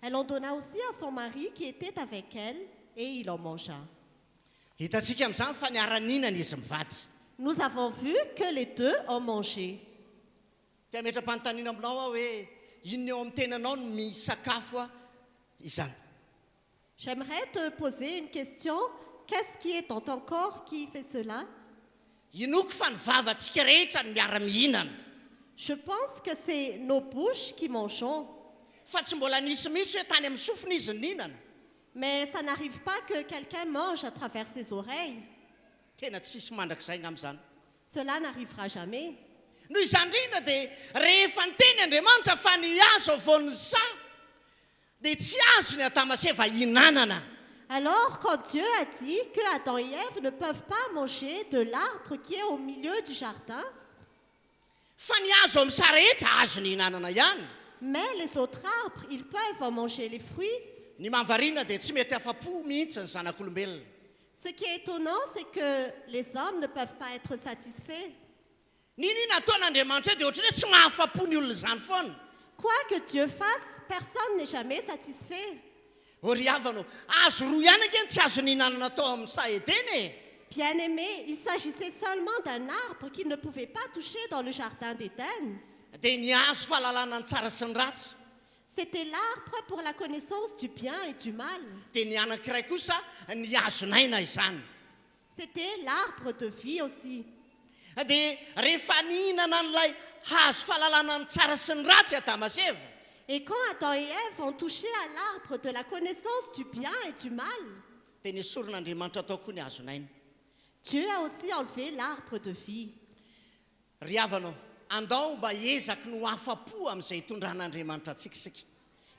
Elle en donna aussi à son mari qui était avec elle, et il en mangea. Hitantsika amin'izany fa niara-ninana izy mivady. Nous avons vu que les deux ont mangé. Tia metra-panontaniana aminao aho hoe inona eo amin'ny tenanao no misakafo a izany. J'aimerais te poser une question. Qu'est-ce qui est dans ton corps qui fait cela? Inoko fa ny vavantsika rehetra no miara-mihinana. Je pense que c'est nos bouches qui mangeons. Fa tsy mbola nisy mihitsy hoe tany amin'ny sofina izy ny nihinana. Mais ça n'arrive pas que quelqu'un mange à travers ses oreilles. Tena tsisy mandrakizay ngam'izany. Cela n'arrivera jamais. Noho izany indrindra dia rehefa niteny Andriamanitra fa ny azo avon'ny sa dia tsy azo ny Atamaseva hinanana. Alors, quand Dieu a dit que Adam et Ève ne peuvent pas manger de l'arbre qui est au milieu du jardin, Fa ny azo amin'ny sa rehetra azo ny hinanana ihany. mais les autres arbres, ils peuvent en manger les fruits. Ny mahavariana dia tsy mety afa-po mihitsy ny zanak'olombelona. Ce qui est étonnant, c'est que les hommes ne peuvent pas être satisfaits. Nini nataon'Andriamanitra dia ohatry hoe tsy mahafa-po ny olona izany foana. Quoi que Dieu fasse, personne n'est jamais satisfait. Ry havana azo roa ihany ankeny tsy azo ny hinanana tao amin'ny sa Edeny e. Bien-aimés, il s'agissait seulement d'un arbre qu'ils ne pouvaient pas toucher dans le jardin d'Éden. Dia ny azo fahalalana ny tsara sy ny ratsy. C'était l'arbre pour la connaissance du bien et du mal. Dia ny anankiray kosa ny azonaina izany. C'était l'arbre de vie aussi. Dia rehefa nihinana n'ilay hazo fahalalana ny tsara sy ny ratsy Atamaseva, Et quand Adam et Ève ont touché à l'arbre de la connaissance du bien et du mal, dia nisoron'Andriamanitra tao koa ny azonaina. Dieu a aussi enlevé l'arbre de vie. Ry havana andao mba ezaky no afa-po amin'izay hitondran'Andriamanitra antsika.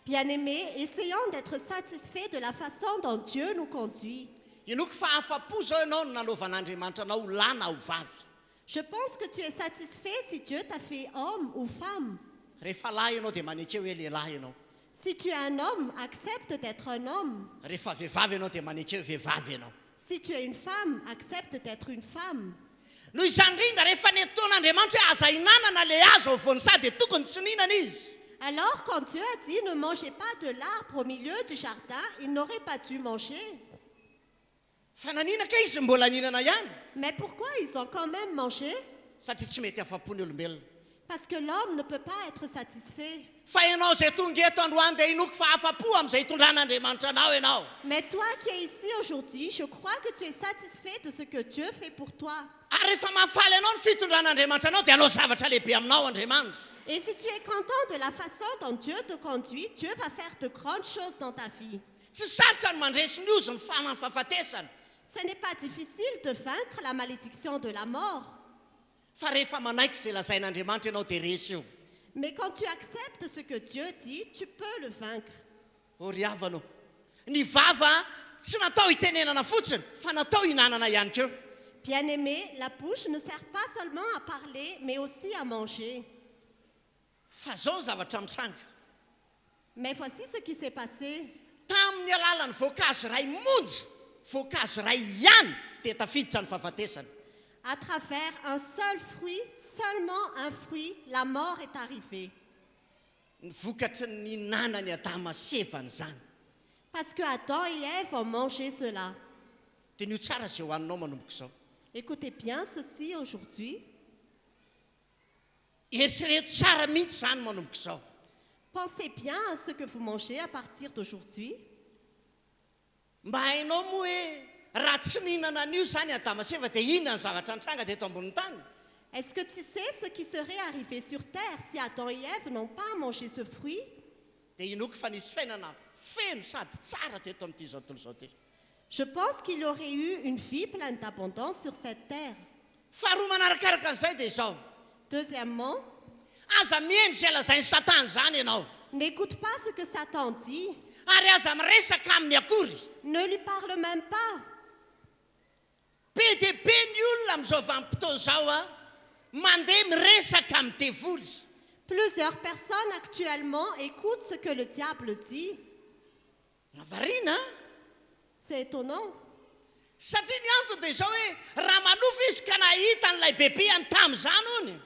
Bien-aimés, essayons d'être satisfaits de la façon dont Dieu nous conduit. Inoko fa afa-po zao ianao no nanaovan'Andriamanitra anao lahy na ho vavy. Je pense que tu es satisfait si Dieu t'a fait homme ou femme. Rehefa lahy ianao dia maneke hoe lehilahy ianao. Si tu es un homme, accepte d'être un homme. Rehefa vehivavy ianao dia maneke hoe vehivavy ianao. Si tu es une femme, accepte d'être une femme. Noho izany indrindra rehefa netaon'Andriamanitra hoe aza hinanana le azo avon'ny sa dia tokony tsy nihinana izy. Alors, quand Dieu a dit ne mangez pas de l'arbre au milieu du jardin, il n'aurait pas dû manger. Fa naninaka izy mbola nihinana ihany. Mais pourquoi ils ont quand même mangé? Satria tsy mety afa-po ny olombelona. Parce que l'homme ne peut pas être satisfait. Fa ianao izay tonga eto androany dia inoko fa afa-po amin'izay hitondran'Andriamanitra anao ianao. Mais toi qui es ici aujourd'hui, je crois que tu es satisfait de ce que Dieu fait pour toi. Ary rehefa mahafaly anao ny fitondran'Andriamanitra anao dia anao zavatra lehibe aminao Andriamanitra. Et si tu es content de la façon dont Dieu te conduit, Dieu va faire de grandes choses dans ta vie. Tsy sarotra ny mandresy ny ozy ny fahafafatesana. Ce n'est pas difficile de vaincre la malédiction de la mort. Fa rehefa manaiky izay lazain'Andriamanitra ianao dia resy io. Mais quand tu acceptes ce que Dieu dit, tu peux le vaincre. Ry havana ny vava tsy natao hitenenana fotsiny fa natao hinanana ihany keo. Bien-aimé, la bouche ne sert pas seulement à parler, mais aussi à manger. Fa zao zavatra mitsanga. Mais voici ce qui s'est passé. Tamin'ny alalan'ny voankazo ray monja, voankazo ray ihany dia tafiditra ny fahafatesana. À travers un seul fruit, seulement un fruit, la mort est arrivée. Ny vokatry ny nanany Atamaseva zany. Parce que Adam et Ève ont mangé cela. Dia nio tsara izay hohaninao manomboka izao. Écoutez bien ceci aujourd'hui. Eritrereto tsara mihitsy izany manomboka izao. Pensez bien à ce que vous mangez à partir d'aujourd'hui. Mba hainao moa hoe raha tsy nihinana an'io zany Atamaseva dia inona ny zavatra nitsanga dia eto ambony tany. Est-ce que tu sais ce qui serait arrivé sur terre si Adam et Ève n'ont pas mangé ce fruit? Dia inoko fa nisy fiainana feno sady tsara teto amin'ity zao tontolo izao ty. Je pense qu'il aurait eu une vie pleine d'abondance sur cette terre. Faharoa manarakaraka an'izay dia izao. Deuxièmement, Aza miendry izay lazainy Satana zany ianao. n'écoute pas ce que Satan dit. Ary aza miresaka amin'ny akory. Ne lui parle même pas. Be dia be ny olona amin'izao vanim-potoana izao a mandeha miresaka amin'ny devoly. Plusieurs personnes actuellement écoutent ce que le diable dit. Mahavariana C'est étonnant. satria ny antony dia izao hoe raha manofa izy ka nahita n'ilay bebe any tamin'izany hony.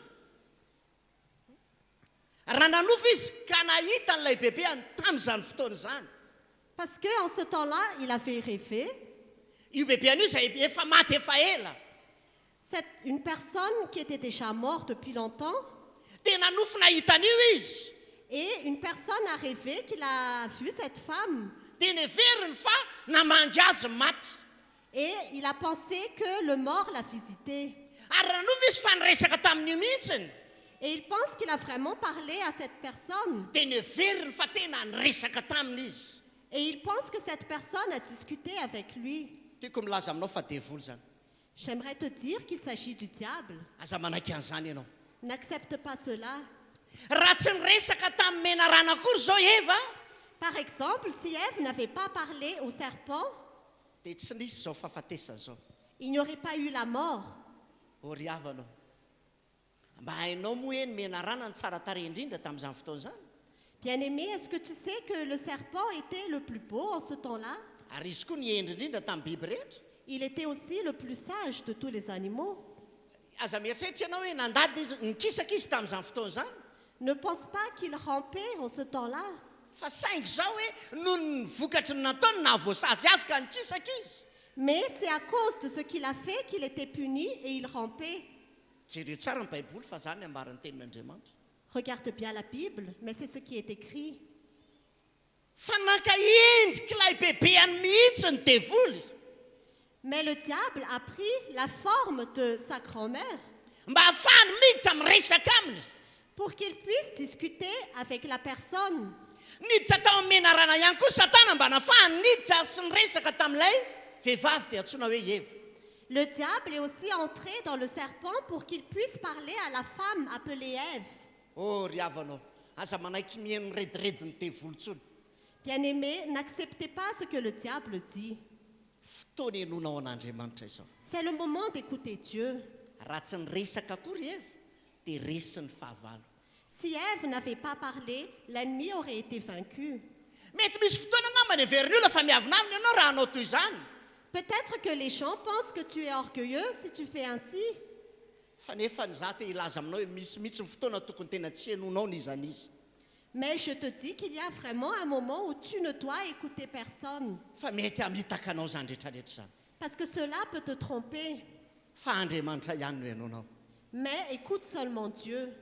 raha nanofo izy ka nahita n'ilay bebeany tamin'izany fotoana izany Parce qu'en ce temps-là, il avait rêvé. io bebeany io izay efa maty efa ela C'est une personne qui était déjà morte depuis longtemps. dia nanofo nahitan'io izy Et une personne a rêvé qu'il a vu cette femme. dia neveriny fa namangy azy maty Et il a pensé que le mort l'a visité. ary raha nanofo izy fa niresaka tamin'io mihitsiny Et il pense qu'il a vraiment parlé à cette personne. dia neveriny fa tena niresaka taminy izy Et il pense que cette personne a discuté avec lui. tiako milaza aminao fa devoly zany J'aimerais te dire qu'il s'agit du diable. aza manaiky an'izany ianao N'accepte pas cela. raha tsy niresaka tamin'ny menarana akory zao eva Par exemple, si Ève n'avait pas parlé au serpent, dia tsy nisy zao fahafatesana zao il n'y aurait pas eu la mort. ory avanao mba hainao moa hoe ny menarana ny tsara tarehy indrindra tamin'izany fotoana zany Bien-aimé, est-ce que tu sais que le serpent était le plus beau en ce temps-là? ary izy koa ny endry indrindra tamin'ny biby rehetra Il était aussi le plus sage de tous les animaux. aza mieritreritra ianao hoe nandady nikisaka izy tamin'izany fotoana zany Ne pense pas qu'il rampait en ce temps-là. fa saingy zao hoe noho ny vokatry ny nataony nahavoasazy azy ka nikisaka izy Mais c'est à cause de ce qu'il a fait qu'il était puni et il rampait. jereo tsara ny baiboly fa zany ambaran'ny tenin'andriamanitra Regarde bien la Bible, mais c'est ce qui est écrit. fa nakaendrik'ilay bebeany mihitsy ny devoly Mais le diable a pris la forme de sa grand-mère mba hahafahany miditra miresaka aminy pour qu'il puisse discuter avec la personne. niditra tao amin'ny menarana ihany koa satana mba nahafahany niditra sy niresaka tamin'ilay vehivavy dia antsoina hoe eva Le diable est aussi entré dans le serpent pour qu'il puisse parler à la femme appelée Ève. oh ry avanao aza manaiky mihaino redirediny devoly tsony Bien-aimé, n'acceptez pas ce que le diable dit. fotoana enonao an'andriamanitra izao C'est le moment d'écouter Dieu. raha tsy niresaka akory eva dia resy ny fahavalo Si Ève n'avait pas parlé, l'ennemi aurait été vaincu. mety misy fotoana ngamba ny everiny olo fa miavinavina ianao raha hanao toy izany Peut-être que les gens pensent que tu es orgueilleux si tu fais ainsi. fa nefa ny za te ilaza aminao hoe misy mihitsy ny fotoana tokony tena tsy henonao nizany izy Mais je te dis qu'il y a vraiment un moment où tu ne dois écouter personne. fa mety hamitaka anao zany rehetrarehetra zany Parce que cela peut te tromper. fa andriamanitra ihany no henonao Mais écoute seulement Dieu.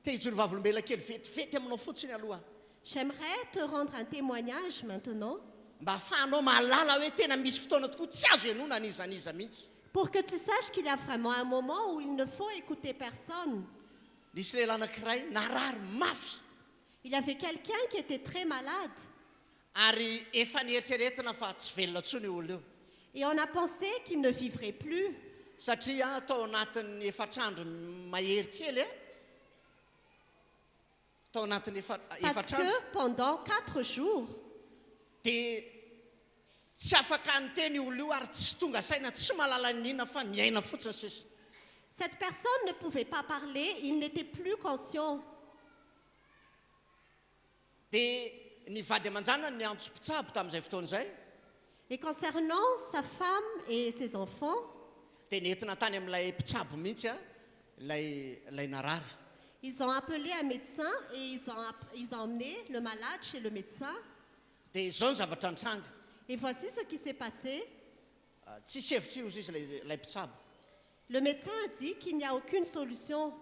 te hijory vavolombela kely vetivety aminao fotsiny aloha J'aimerais te rendre un témoignage maintenant mba ahafahanao mahalala hoe tena misy fotoana tokoa tsy azo henona nizaniza mihitsy pour que tu saches qu'il y a vraiment un moment où il ne faut écouter personne. nisy lehilahy anankiray narary mafy Il y avait quelqu'un qui était très malade ary efa nieritreretina fa tsy velona ntsony io olo io et on a pensé qu'il ne vivrait plus. satria tao anatin'ny efatrandro mahery kely a tao anatin'ny Parce efatrandro que pendant 4 jours, dia tsy afaka nyteny io olo io ary tsy tonga saina tsy malala ninona fa miaina fotsiny sisa cette personne ne pouvait pas parler, il n'était plus conscient. dia ny vady aman-janany niantso mpitsabo tamin'izay fotoana izay Et concernant sa femme et ses enfants, dia nentina tany amin'ilay mpitsabo mihitsy a ilay narary ils ont appelé un médecin et ils ont emmené le malade chez le médecin. dia izao ny zavatra nitranga Et voici ce qui s'est passé. tsisy hevitra io izy ilay mpitsabo Le médecin a dit qu'il n'y a aucune solution.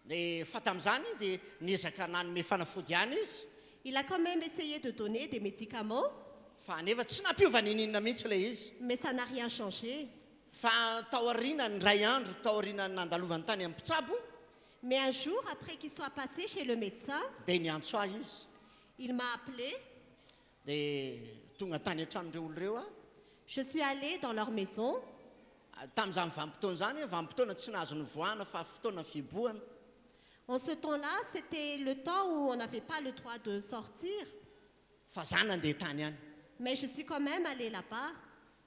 dia fa tamin'izany dia niezaka nanome fanafody ihany izy Il a quand même essayé de donner des médicaments, fa nefa tsy nampiova nininona mihitsy ilay izy mais ça n'a rien changé. fa tao aoriana ny ray andro tao aoriana ny nandalovany tany amin'ny mpitsabo Mais un jour, après qu'il soit passé chez le médecin, dia niantso ahy izy il m'a appelé. dia tonga tany an-tranondreo olo ireo a Je suis allée dans leur maison. tamin'izany vanim-potoana zany vanim-potoana tsy nahazo ny voana fa fotoana fibohana En ce temps-là, c'était le temps où on n'avait pas le droit de sortir. fa za nandeha tany ihany Mais je suis quand même allée là-bas.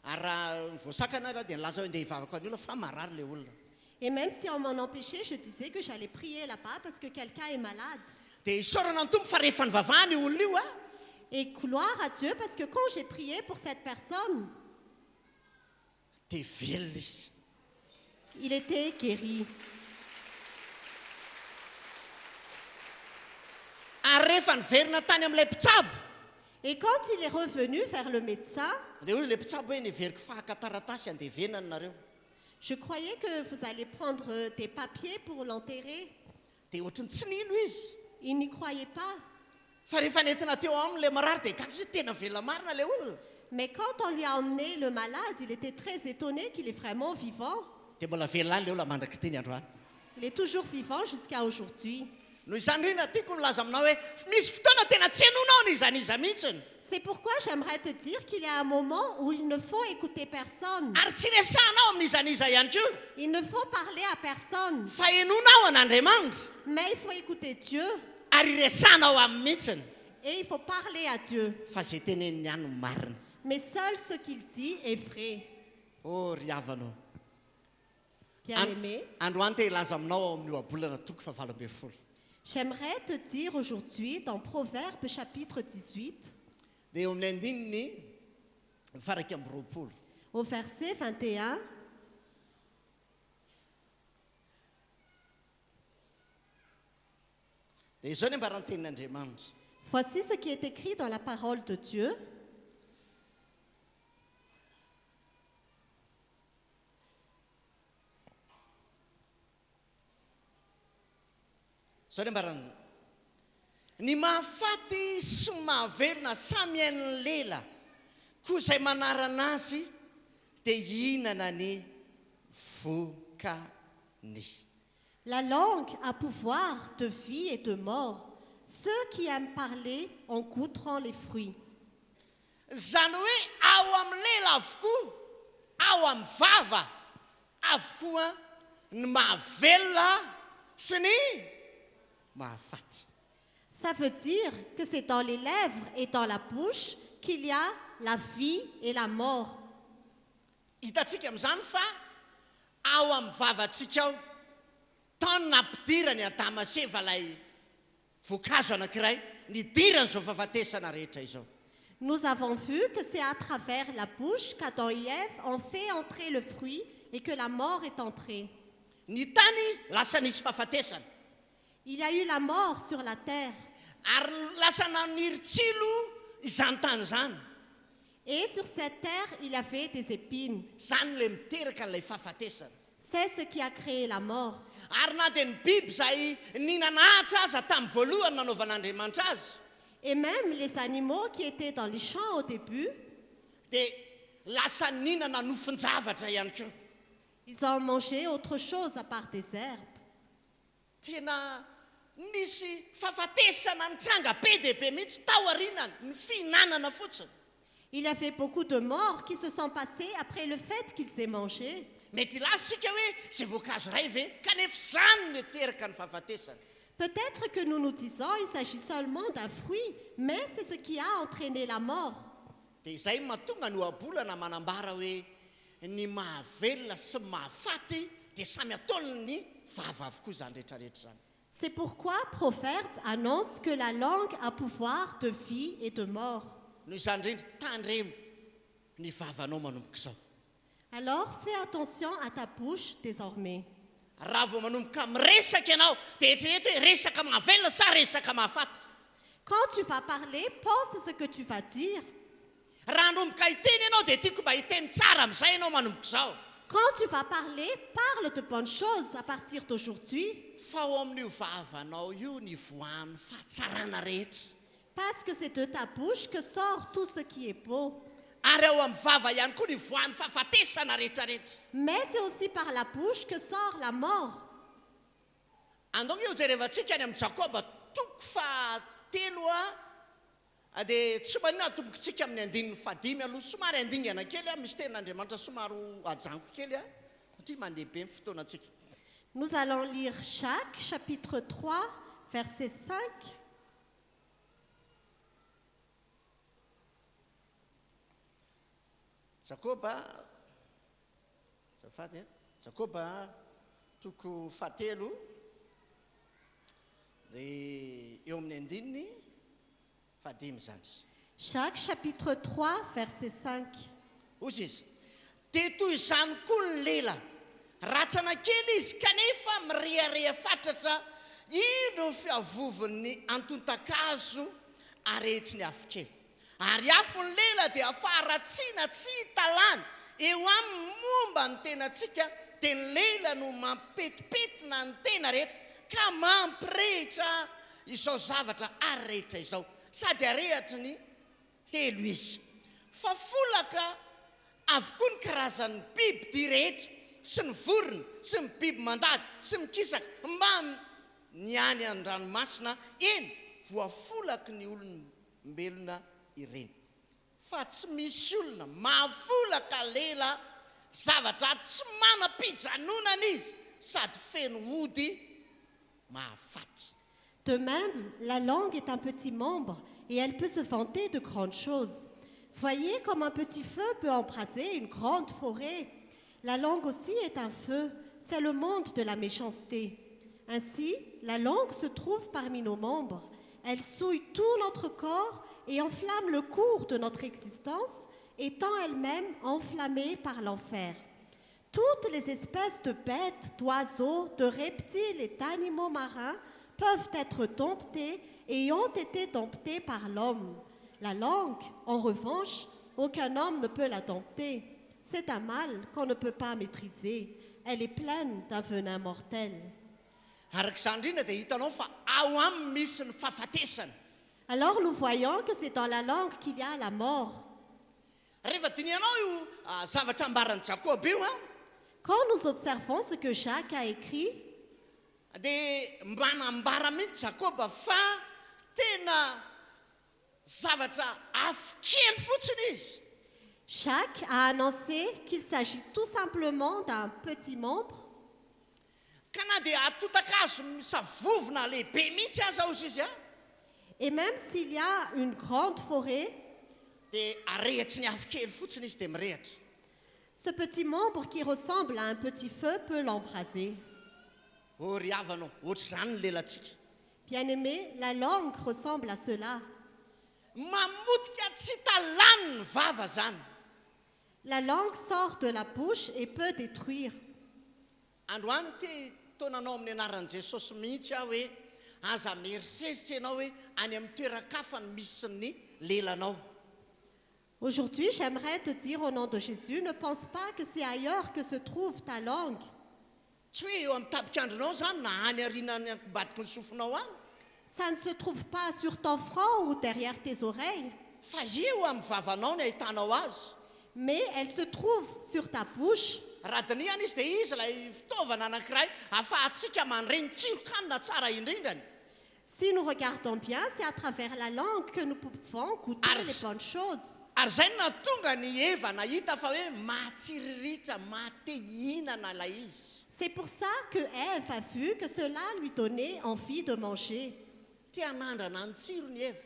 ary raha voasakana raha dia nilaza hoe ndeha hivavaka ny olona fa marary le olona Et même si on m'en empêchait, je disais que j'allais prier là-bas parce que quelqu'un est malade. dia isaorana ny tompo fa rehefa nivavahany io olona io a Et gloire à Dieu parce que quand j'ai prié pour cette personne, dia velona izy il était guéri. ary rehefa niverina tany amin'ilay mpitsabo Et quand il est revenu vers le médecin, dia hoy ilay mpitsabo hoe niveriko fahakataratasy andevenana nareo je croyais que vous allez prendre des papiers pour l'enterrer. dia ohatrany tsy nino izy Il n'y croyait pas. fa rehefa nentina teo amin'ilay marary dia kakzy tena velona marina ilay olona Mais quand on lui a emmené le malade, il était très étonné qu'il est vraiment vivant. dia mbola velona any ilay olona mandraky teny androany Il est toujours vivant jusqu'à aujourd'hui. noho izany rina tiako nilaza aminao hoe misy fotoana tena tsy hanonao ny izaniza mihitsiny C'est pourquoi j'aimerais te dire qu'il y a un moment où il ne faut écouter personne. ary tsy resanao amin'izaniza ihany koa Il ne faut parler à personne. fa henonao an'andriamanitra Mais il faut écouter Dieu ary resanao amin'ny mihitsiny et il faut parler à Dieu. fa zay teneniny ihany no marina Mais seul ce qu'il dit est vrai. o ry havanao Bien-aimé, androany te hilaza aminao ao amin'ny oabolana toko fa 20. j'aimerais te dire aujourd'hui dans Proverbes chapitre 18, dia eo amin'ny andininy faraka amin'ny roapolo au verset 21, dia izao ny ambarany tenin'andriamanitra voici ce qui est écrit dans la parole de Dieu. izao ny ambarany ny mahafaty sy mahavelona samy hain'ny lela koa izay manarana azy dia hihinana ny vokany La langue a pouvoir de vie et de mort. Ceux qui aiment parler en goûteront les fruits. zany hoe ao amin'ny lela avokoa ao amin'ny vava avokoa ny mahavelona sy ny mahafaty Ça veut dire que c'est dans les lèvres et dans la bouche qu'il y a la vie et la mort. hitatsika amin'izany fa ao amin'ny vavantsika ao tany nampidira ny adama seva lay voankazo anankiray nidirany izao fahafatesana rehetra izao Nous avons vu que c'est à travers la bouche qu'Adam et Ève ont fait entrer le fruit et que la mort est entrée. ny tany lasa nisy fahafatesana Il y a eu la mort sur la terre. ary lasa naniry tsilo izany tany zany Et sur cette terre, il y avait des épines. zany le miteraka n'ilay fahafatesana C'est ce qui a créé la mort. ary na dia ny biby izay ninanahatra aza tamin'ny voalohany nanaovan'andriamanitra azy Et même les animaux qui étaient dans les champs au début, dia lasa ninana nofon-javatra ihany koa ils ont mangé autre chose à part des herbes. tena nisy fahafatesana nitranga be dia be mihitsy tao arinany ny fihinanana fotsiny Il y avait beaucoup de morts qui se sont passés après le fait qu'ils aient mangé. mety lasika hoe zay voankazo ray ve kanefa zany no teraka ny fahafatesana Peut-être que nous nous disons il s'agit seulement d'un fruit, mais c'est ce qui a entraîné la mort. dia izay mahatonga ny oabolana manambara hoe ny mahavelona sy mahafaty dia samy ataony ny vava avokoa zany rehetrarehetra zany C'est pourquoi Proverbe annonce que la langue a pouvoir de vie et de mort. noho izany indrindra tandremo ny vavanao manomboka izao Alors fais attention à ta bouche désormais. raha vao manomboka miresaka ianao dia eritrereto hoe resaka mahavelona sa resaka mahafaty Quand tu vas parler, pense à ce que tu vas dire. raha hanomboka hiteny ianao dia tiako mba hiteny tsara amin'izay ianao manomboka izao Quand tu vas parler, parle de bonnes choses à partir d'aujourd'hui, fa ao amin'io vavanao io ny voan'ny fahatsarana rehetra parce que c'est de ta bouche que sort tout ce qui est beau. ary ao amin'ny vava ihany koa ny voan'ny fahafatesana rehetrarehetra Mais c'est aussi par la bouche que sort la mort. andonga eo jerevantsika any amin'ny jakoba toko fahatelo dia tsy manina atombokitsika amin'ny andininy fadimy aloha somary andingana kely misy tenin'andriamanitra somary ajanko kely satria mandeha be ny fotoanantsika Nous allons lire Jacques chapitre 3, verset 5. jakoba zafady jakoba toko fahatelo dia eo amin'ny andininy fadimy zany Jacques chapitre 3, verset 5. ozy izy dia toy izany koa ny lela ratsana kely izy kanefa mirehareha fatratra ino fiavovon'ny antontakazo aretry ny afikely ary afo ny lela dia afaratsiana tsy talany eo amin'ny momba ny tenatsika dia ny lela no mampetipetina ny tena rehetra ka mampirehitra izao zavatra ary rehetra izao sady arehatry ny helo izy fa folaka avokoa ny karazan'ny biby dia rehetra sy ny vorona sy ny biby mandady sy mikisaka mba ny any an-dranomasina eny voafolaky ny olombelona ireny fa tsy misy olona mahafolaka lela zavatra tsy manam-pijanonana izy sady feno ody mahafaty. De même, la langue est un petit membre et elle peut se vanter de grandes choses. Voyez comme un petit feu peut embraser une grande forêt. La langue aussi est un feu, c'est le monde de la méchanceté. Ainsi, la langue se trouve parmi nos membres. Elle souille tout notre corps et enflamme le cours de notre existence, étant elle-même enflammée par l'enfer. Toutes les espèces de bêtes, d'oiseaux, de reptiles et d'animaux marins peuvent être domptées et ont été domptées par l'homme. La langue, en revanche, aucun homme ne peut la dompter. C'est un mal qu'on ne peut pas maîtriser. Elle est pleine d'un venin mortel. Arak'izany indrindra dia hitanao fa ao aminy misy ny fahafatesana. Alors nous voyons que c'est dans la langue qu'il y a la mort. Rehefa dinianao io zavatra ambaran'i Jakoba io Quand nous observons ce que Jacques a écrit, dia manambara mihitsy Jakoba fa tena zavatra afokely fotsiny izy. Jacques a annoncé qu'il s'agit tout simplement d'un petit membre. Ka na dia atotakazo misavovona lehibe mihitsy aza ozy izy Et même s'il y a une grande forêt, dia arehetry ny afokely fotsiny izy dia mirehatra. ce petit membre qui ressemble à un petit feu peut l'embraser. Ry havanao ohatr'izany ny lelantsika. Bien-aimé, la langue ressemble à cela. Mamotika tsy talany ny vava zany. La langue sort de la bouche et peut détruire. Androany tonanao amin'ny anaran'i Jesosy mihitsy aho hoe aza mieritreritra ianao hoe any amin'ny toeran-kafa ny misy ny lelanao. Aujourd'hui, j'aimerais te dire au nom de Jésus, ne pense pas que c'est ailleurs que se trouve ta langue. Tsy hoe eo amin'ny tapikandronao zany na any arinany ambadiky ny sofinao any Ça ne se trouve pas sur ton front ou derrière tes oreilles, fa eo amin'ny vavanao ny ahitanao azy. mais elle se trouve sur ta bouche. Raha diniana izy dia izy ilay fitaovana anankiray ahafahantsika mandreny tsirokanina tsara indrindrany. Si nous regardons bien, c'est à travers la langue que nous pouvons goûter Ars- les bonnes choses. Ary zay no nahatonga ny Eva nahita fa hoe matsiriritra mate hihinana ilay izy. C'est pour ça que Ève a vu que cela lui donnait envie de manger. Tia nandrana ny tsiro ny Eva.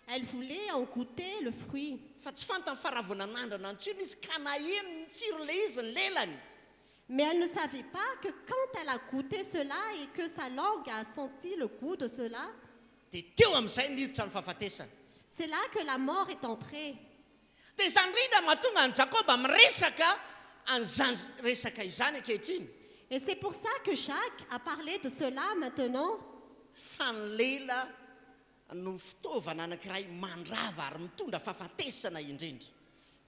Elle voulait en goûter le fruit. Fa tsy fantany faravona nandrana ny tsiro izy ka naheno ny tsiro le izy ny lelany. Mais elle ne savait pas que quand elle a goûté cela et que sa langue a senti le goût de cela, Dia teo amin'izay niditra ny fahafatesana. c'est là que la mort est entrée. Dia izany indrindra mahatonga ny Jakoba miresaka an'izany resaka izany ankehitriny. Et c'est pour ça que Jacques a parlé de cela maintenant. Fa ny lela no fitaovana anankiray mandrava ary mitondra fahafatesana indrindra.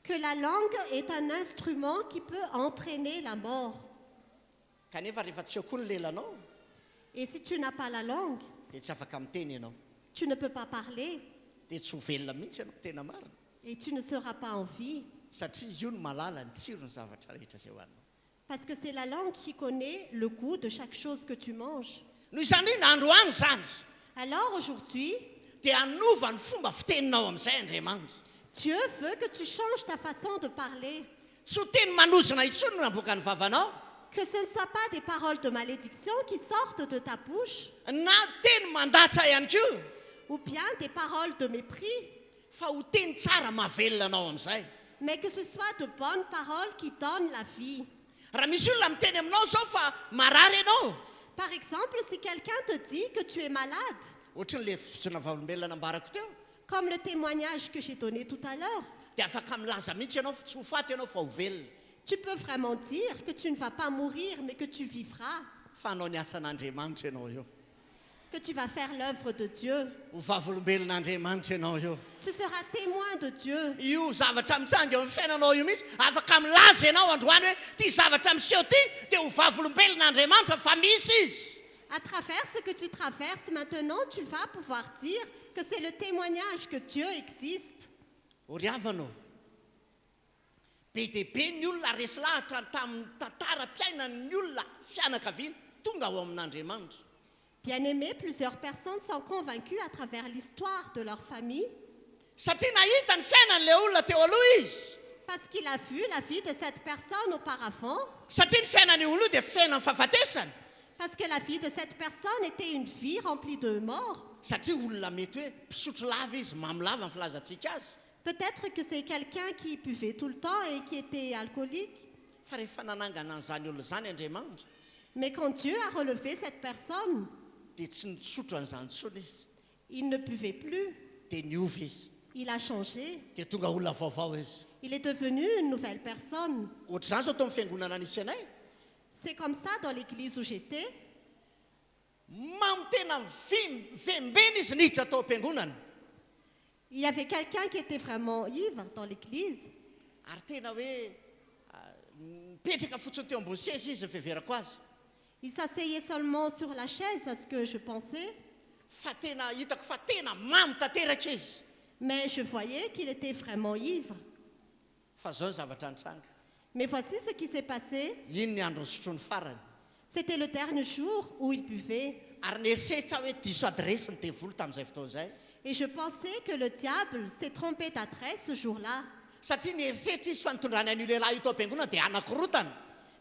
Que la langue est un instrument qui peut entraîner la mort. Kanefa rehefa tsy eo koa ny lelanao Et si tu n'as pas la langue, dia tsy afaka miteny ianao. tu ne peux pas parler Dia tsy ho velona mihitsy ianao tena marina. et tu ne seras pas en vie. Satria io no malala ny tsiro ny zavatra rehetra izay hohanina. Parce que c'est la langue qui connaît le goût de chaque chose que tu manges. Noho izany hoe nandroany zany Alors aujourd'hui, dia hanova ny fomba fiteninao amin'izay Andriamanitra. Dieu veut que tu changes ta façon de parler. Tsy ho teny manozona intsony no naboaka ny vavanao. Que ce ne soit pas des paroles de malédiction qui sortent de ta bouche Na teny mandatsa ihany koa ou bien des paroles de mépris, fa ho teny tsara mahavelona anao amin'izay. mais que ce soit de bonnes paroles qui donnent la vie. Raha misy olona miteny aminao zao fa marary ianao, Par exemple, si quelqu'un te dit que tu es malade, ohatran'le fotsona vaolombelona nambarako teo, comme le témoignage que j'ai donné tout à l'heure, dia afaka milaza mihitsy ianao fa tsy ho faty ianao fa ho velona. tu peux vraiment dire que tu ne vas pas mourir, mais que tu vivras. Fa hanao ny asan'Andriamanitra ianao eo. que tu vas faire l'œuvre de Dieu. ho vavolombelon'andriamanitra ianao io Tu seras témoin de Dieu. io zavatra mitsanga eo amin'ny fiainanao io mihitsy afaka milaza ianao androany hoe ty zavatra miseho ty dia ho vavolombelon'andriamanitra fa misy izy. À travers ce que tu traverses maintenant, tu vas pouvoir dire que c'est le témoignage que Dieu existe. ho riavanao be dia be ny olona resy lahatra tamin'ny tantaram-piainan'ny olona fianakaviana tonga ao amin'andriamanitra. Bien-aimés, plusieurs personnes sont convaincues à travers l'histoire de leur famille Satria nahita ny fiainan'ilay olona teo aloha izy. parce qu'il a vu la vie de cette personne auparavant, Satria ny fiainan'io olona io dia fiainan'ny fahafatesany. parce que la vie de cette personne était une vie remplie de morts. Satria olona mety hoe mpisotro lava izy, mamilava ny filazantsika azy. Peut-être que c'est quelqu'un qui buvait tout le temps et qui était alcoolique. Fa rehefa nanangana an'izany olona izany Andriamanitra Mais quand Dieu a relevé cette personne, dia tsy nitsotro an'izany tsony izy. il ne buvait plus, Dia niovy izy. il a changé, Dia tonga olona vaovao izy. il est devenu une nouvelle personne. Ohatr'izany zao tao amin'ny fiangonana nisy anay. C'est comme ça dans l'église où j'étais. Mamy tena vembena izy niditra tao am-piangonana. Il y avait quelqu'un qui était vraiment ivre dans l'église. Ary tena hoe mipetraka fotsiny teo ambony seza izy fiheverako azy. Il s'asseyait seulement sur la chaise, à ce que je pensais, Fa tena hitako fa tena mamy tanteraka izy. mais je voyais qu'il était vraiment ivre. Fa zao ny zavatra nitranga. Mais voici ce qui s'est passé. Iny ny andro ny sotrony farany. C'était le dernier jour où il buvait. Ary nieritreritra hoe diso adresy ny devoly tamin'izay fotoana izay. Et je pensais que le diable s'est trompé d'adresse ce jour-là. Satria nieritreritra izy fa nitondrany an'io lehilahy io tao am-piangonana dia anakorotana.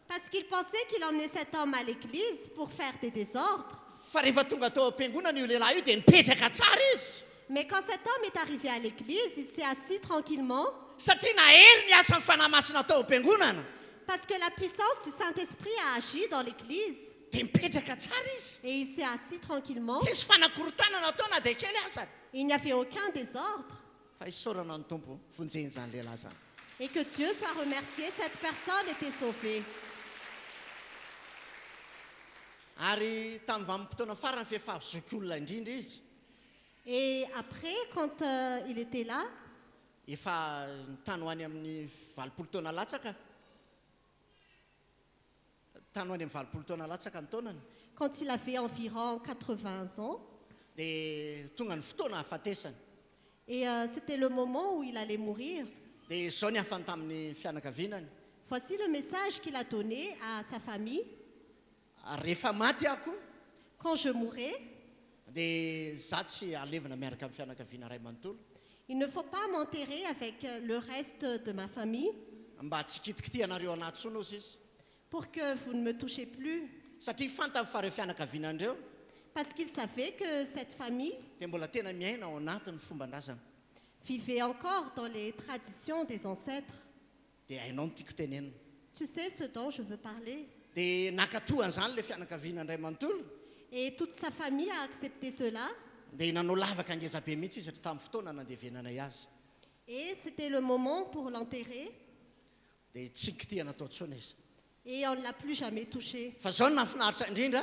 Parce qu'il pensait qu'il emmenait cet homme à l'église pour faire des désordres. Fa rehefa tonga tao am-piangonana io lehilahy io dia nipetraka tsara izy. Mais quand cet homme est arrivé à l'église, il s'est assis tranquillement Satria nahery ny asan'ny fanahy masina tao am-piangonana. parce que la puissance du Saint-Esprit a agi dans l'église. Dia mipetraka tsara izy. Et il s'est assis tranquillement. Tsisy fanakorotana natao na dia kely azany. Il n'y avait aucun désordre. Fa isaorana ny tompo vonjen'izany lehilahy zany. Et que Dieu soit remercié, cette personne était sauvée. Ary tamin'ny vanim-potoana farany fefa zoky olona indrindra izy. Et après, quand il était là, Efa nitany ho any amin'ny valopolo taona latsaka. Tany ho any amin'ny valopolo taona latsaka ny taonany. quand il avait environ 80 ans, Dia tonga ny fotoana hafatesany. et c'était le moment où il allait mourir. Dia zao ny afany tamin'ny fianakavianany. Voici le message qu'il a donné à sa famille. Ary rehefa maty ako Quand je mourrai, dia za tsy alevina miaraka amin'ny fianakaviana ray manontolo. il ne faut pas m'enterrer avec le reste de ma famille Mba tsy kitikitianareo anaty tsony ozy izy. pour que vous ne me touchez plus. Satria fantany fa reo fianakavianandreo Parce qu'il savait que cette famille dia mbola tena miaina ao anatin'ny fomban-drazana. vivait encore dans les traditions des ancêtres. Dia hainao ny tiako tenenina. Tu sais ce dont je veux parler. Dia nakatohan'izany le fianakaviana ray manontolo. Et toute sa famille a accepté cela. Dia nanao lavaka angezabe mihitsy izy tamin'ny fotoana nandevenanay azy. Et c'était le moment pour l'enterrer. Dia tsy nikitihana tao tsony izy. Et on ne l'a plus jamais touché. Fa zao no nafinaritra indrindra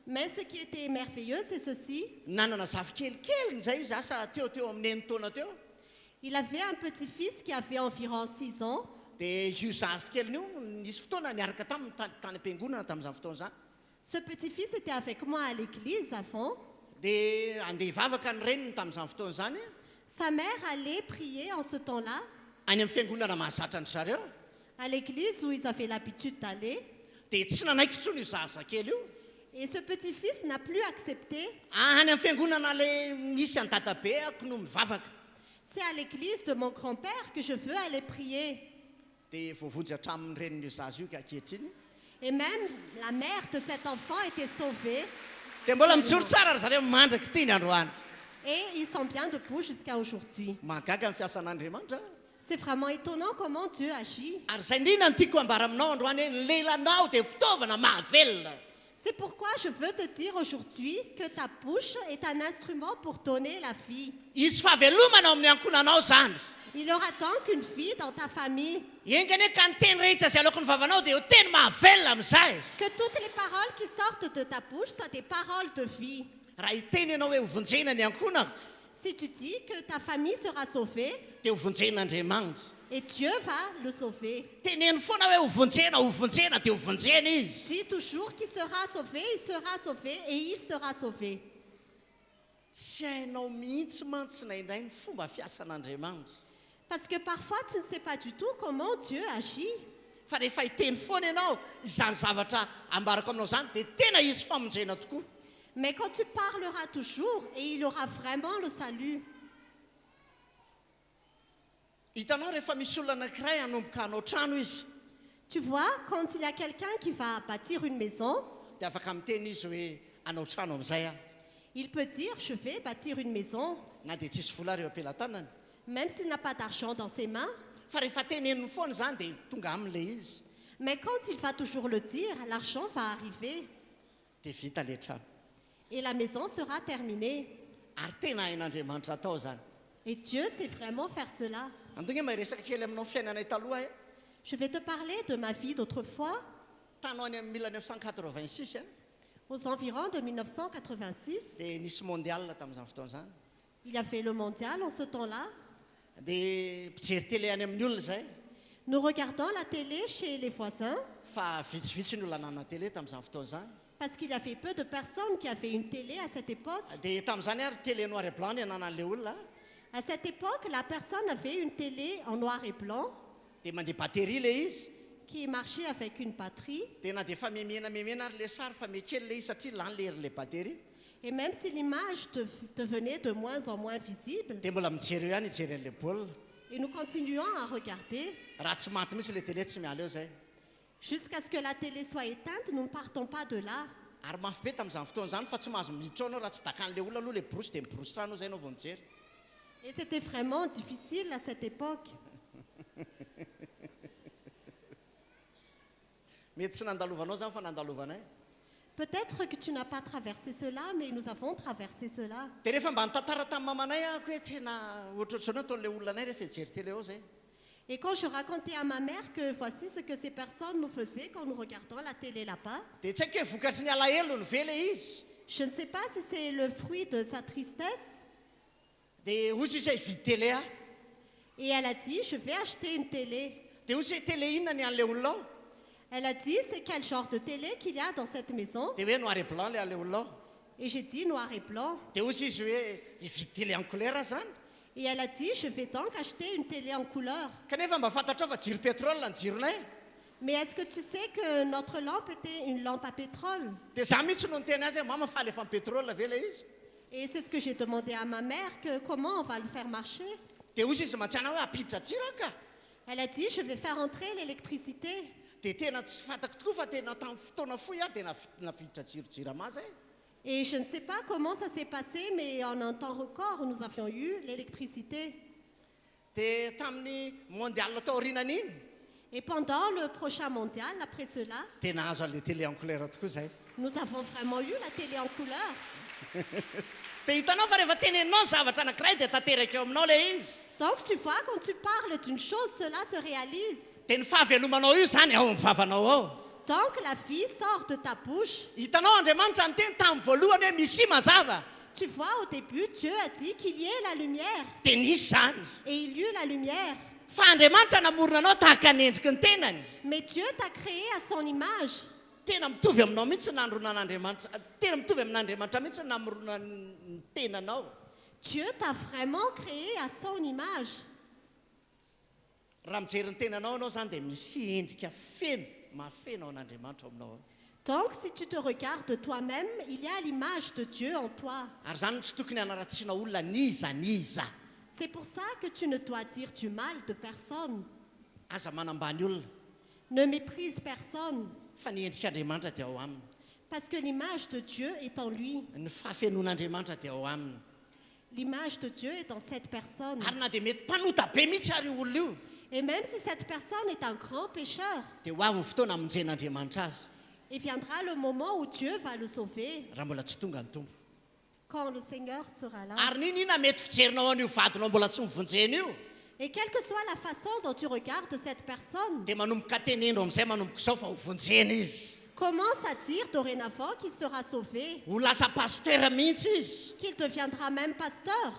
Mais ce qui était merveilleux, c'est ceci. nanana zavy kelikely zay izy asa teo amin'ny eny taona teo. Il avait un petit-fils qui avait environ 6 ans. Dia io zavy keliny io nisy fotoana niaraka tamin'ny tany am-piangonana tamin'izany fotoana izany. Ce petit-fils était avec moi à l'église avant. Dia andeha hivavaka ny reniny tamin'izany fotoana izany Sa mère allait prier en ce temps-là any amin'ny fiangonana mahazatra ny zareo. à l'église où ils avaient l'habitude d'aller. Dia tsy nanaiky intsony io zazakely io. Et ce petit-fils n'a plus accepté. Any amin'ny fiangonana le nisy any dadabe ako no mivavaka. C'est à l'église de mon grand-père que je veux aller prier. Dia voavonjy hatramin'ny reniny io zaza io ka ankehitriny. Et même la mère de cet enfant était sauvée. Dia mbola mijoro tsara ry zareo mandraky tiany androany. Et ils sont bien debout jusqu'à aujourd'hui. Mahagaga ny fiasan'Andriamanitra. C'est vraiment étonnant comment Dieu agit. Ary zay indrindra no tiako ambara aminao androany hoe ny lelanao dia fitaovana mahavelona. C'est pourquoi je veux te dire aujourd'hui que ta bouche est un instrument pour donner la vie. Izy fahavelomana ao amin'ny ankonanao zany. Il y aura donc une vie dans ta famille. Engany hoe ka ny teny rehetra zay aleoko ny vavanao dia ho teny mahavelona amin'izay. Que toutes les paroles qui sortent de ta bouche soient des paroles de vie. raha hiteny ianao hoe hovonjena ny ankonako Si tu dis que ta famille sera sauvée dia hovonjen'andriamanitra et Dieu va le sauver, teneny foana hoe hovonjena dia hovonjena izy dis toujours qu'il sera sauvé et il sera sauvé. tsy hainao mihitsy mantsinaindray ny fomba fiasan'andriamanitra Parce que parfois tu ne sais pas du tout comment Dieu agit. fa rehefa hiteny foana ianao izany zavatra ambarako aminao zany dia tena izy famonjena tokoa Mais quand tu parleras toujours et il y aura vraiment le salut. hitanao rehefa misy olona anankiray hanomboka hanao trano izy Tu vois, quand il y a quelqu'un qui va bâtir une maison, dia afaka miteny izy hoe hanao trano amin'izay aho il peut dire, je vais bâtir une maison, na dia tsisy vola reo ampelantanany même s'il n'a pas d'argent dans ses mains. fa rehefa teneniny foana zany dia tonga amin'ilay izy Mais quand il va toujours le dire, l'argent va arriver dia vita le trano et la maison sera terminée. ary tena hain'andriamanitra atao zany Et Dieu sait vraiment faire cela. andogna maresaka kely aminao fiainanay taloha e Je vais te parler de ma vie d'autrefois, tanao any amin'ny 1986 aux environs de 1986. dia nisy mondial tamin'izany fotoana zany Il y avait le mondial en ce temps-là. dia mpijery télé any amin'ny olona zay Nous regardons la télé chez les voisins fa vitsivitsy ny olona nanana télé tamin'izany fotoana zany parce qu'il y avait peu de personnes qui avaient une télé à cette époque. dia tamin'izany ary télé noir et blanc ny ananan'ilay olona À cette époque, la personne avait une télé en noir et blanc dia mandeha batterie le izy qui marchait avec une batterie. dia na dia efa memena ary le sary fa mekely le izy satria lany lery batterie Et même si l'image devenait de moins en moins visible, dia mbola mijery eo ihany hijery an'ilay baolina et nous continuons à regarder, raha tsy maty mihitsy le télé tsy miala eo zay jusqu'à ce que la télé soit éteinte, nous ne partons pas de là. ary mafy be tamin'izany fotoana zany fa tsy mahazo miditra ao anao raha tsy dakan'ilay olona aloha le borosy dia miborosy rano zay anao vao mijery Et c'était vraiment difficile à cette époque. mety tsy nandalovanao zany fa nandalovanay Peut-être que tu n'as pas traversé cela, mais nous avons traversé cela. dia rehefa mba nitantara tamin'ny mamanay ahako hoe tena ohatrohatrany ataon'ilay olona anay rehefa hijery télé ao zay Et quand je racontais à ma mère que voici ce que ces personnes nous faisaient quand nous regardons la télé là-bas, dia tsy haiko hoe vokatry ny alahelo ny ve le izy je ne sais pas si c'est le fruit de sa tristesse. dia ozy izy hoe hividy télé ah Et elle a dit, je vais acheter une télé. dia ozy hoe télé inona ny an'ilay olona ao Elle a dit, c'est quel genre de télé qu'il y a dans cette maison? dia hoe noir et blanc le an'ilay olona ao Et j'ai dit, noir et blanc. dia ozy izy hoe hividy télé en couleur zany Et elle a dit, je vais donc acheter une télé en couleur. kanefa mba fantatra ao fa jiro pétrole ny jironay Mais est-ce que tu sais que notre lampe était une lampe à pétrole? dia za mihitsy no niteny azy hoe mama fa alefa ny pétrole ve le izy Et c'est ce que j'ai demandé à ma mère, que comment on va le faire marcher? dia ozy izy mantsiana hoe apiditra jiro ka Elle a dit, je vais faire entrer l'électricité. dia tena tsy fantako tokoa fa tena tamin'ny fotoana foy ah dia napiditra jirojirama zay Et je ne sais pas comment ça s'est passé, mais en un temps record, nous avions eu l'électricité. dia tamin'ny mondial taorianany iny Et pendant le prochain mondial, après cela, dia nahazo an'ilay télé en couleur tokoa zay nous avons vraiment eu la télé en couleur. dia hitanao fa rehefa teneninao ny zavatra anankiray dia tanteraka eo aminao le izy Donc tu vois, quand tu parles d'une chose, cela se réalise. dia ny fahavelomanao io zany ao amin'ny vavanao ao Donc la vie sort de ta bouche. hitanao andriamanitra ny teny tamin'ny voalohany hoe misy mazava Tu vois, au début, Dieu a dit qu'il y ait la lumière. dia nisy zany Et il y eut la lumière. fa andriamanitra namorona anao tahaka ny endriky ny tenany Mais Dieu t'a créé à son image. tena mitovy aminao mihitsy nandronan'andriamanitra tena mitovy amin'andriamanitra mihitsy namorona ny tenanao Dieu t'a vraiment créé à son image. raha mijery ny tenanao anao zany dia misy endrika feno mahafeno ao an'andriamanitra ao aminao ao Donc si tu te regardes toi-même, il y a l'image de Dieu en toi. ary zany tsy tokony hanaratsiana olona niza C'est pour ça que tu ne dois dire du mal de personne. aza manambany olona Ne méprise personne. fa ny endrik'andriamanitra dia ao aminy Parce que l'image de Dieu est en lui. ny fahafenon'andriamanitra dia ao aminy L'image de Dieu est dans cette personne. ary na dia mety mpanota be mihitsy ary io olona io Et même si cette personne est un grand pécheur, dia ho avy fotoana amonjen'andriamanitra azy il viendra le moment où Dieu va le sauver, raha mbola tsy tonga ny tompo quand le Seigneur sera là. ary niny ina mety fijerinao an'io vadinao mbola tsy mivonjena io Et quelle que soit la façon dont tu regardes cette personne, dia manomboka tenendro amin'izay manomboka izao fa hovonjena izy Commence à dire dorénavant qu'il sera sauvé, ho lasa pastera mihitsy izy. qu'il deviendra même pasteur.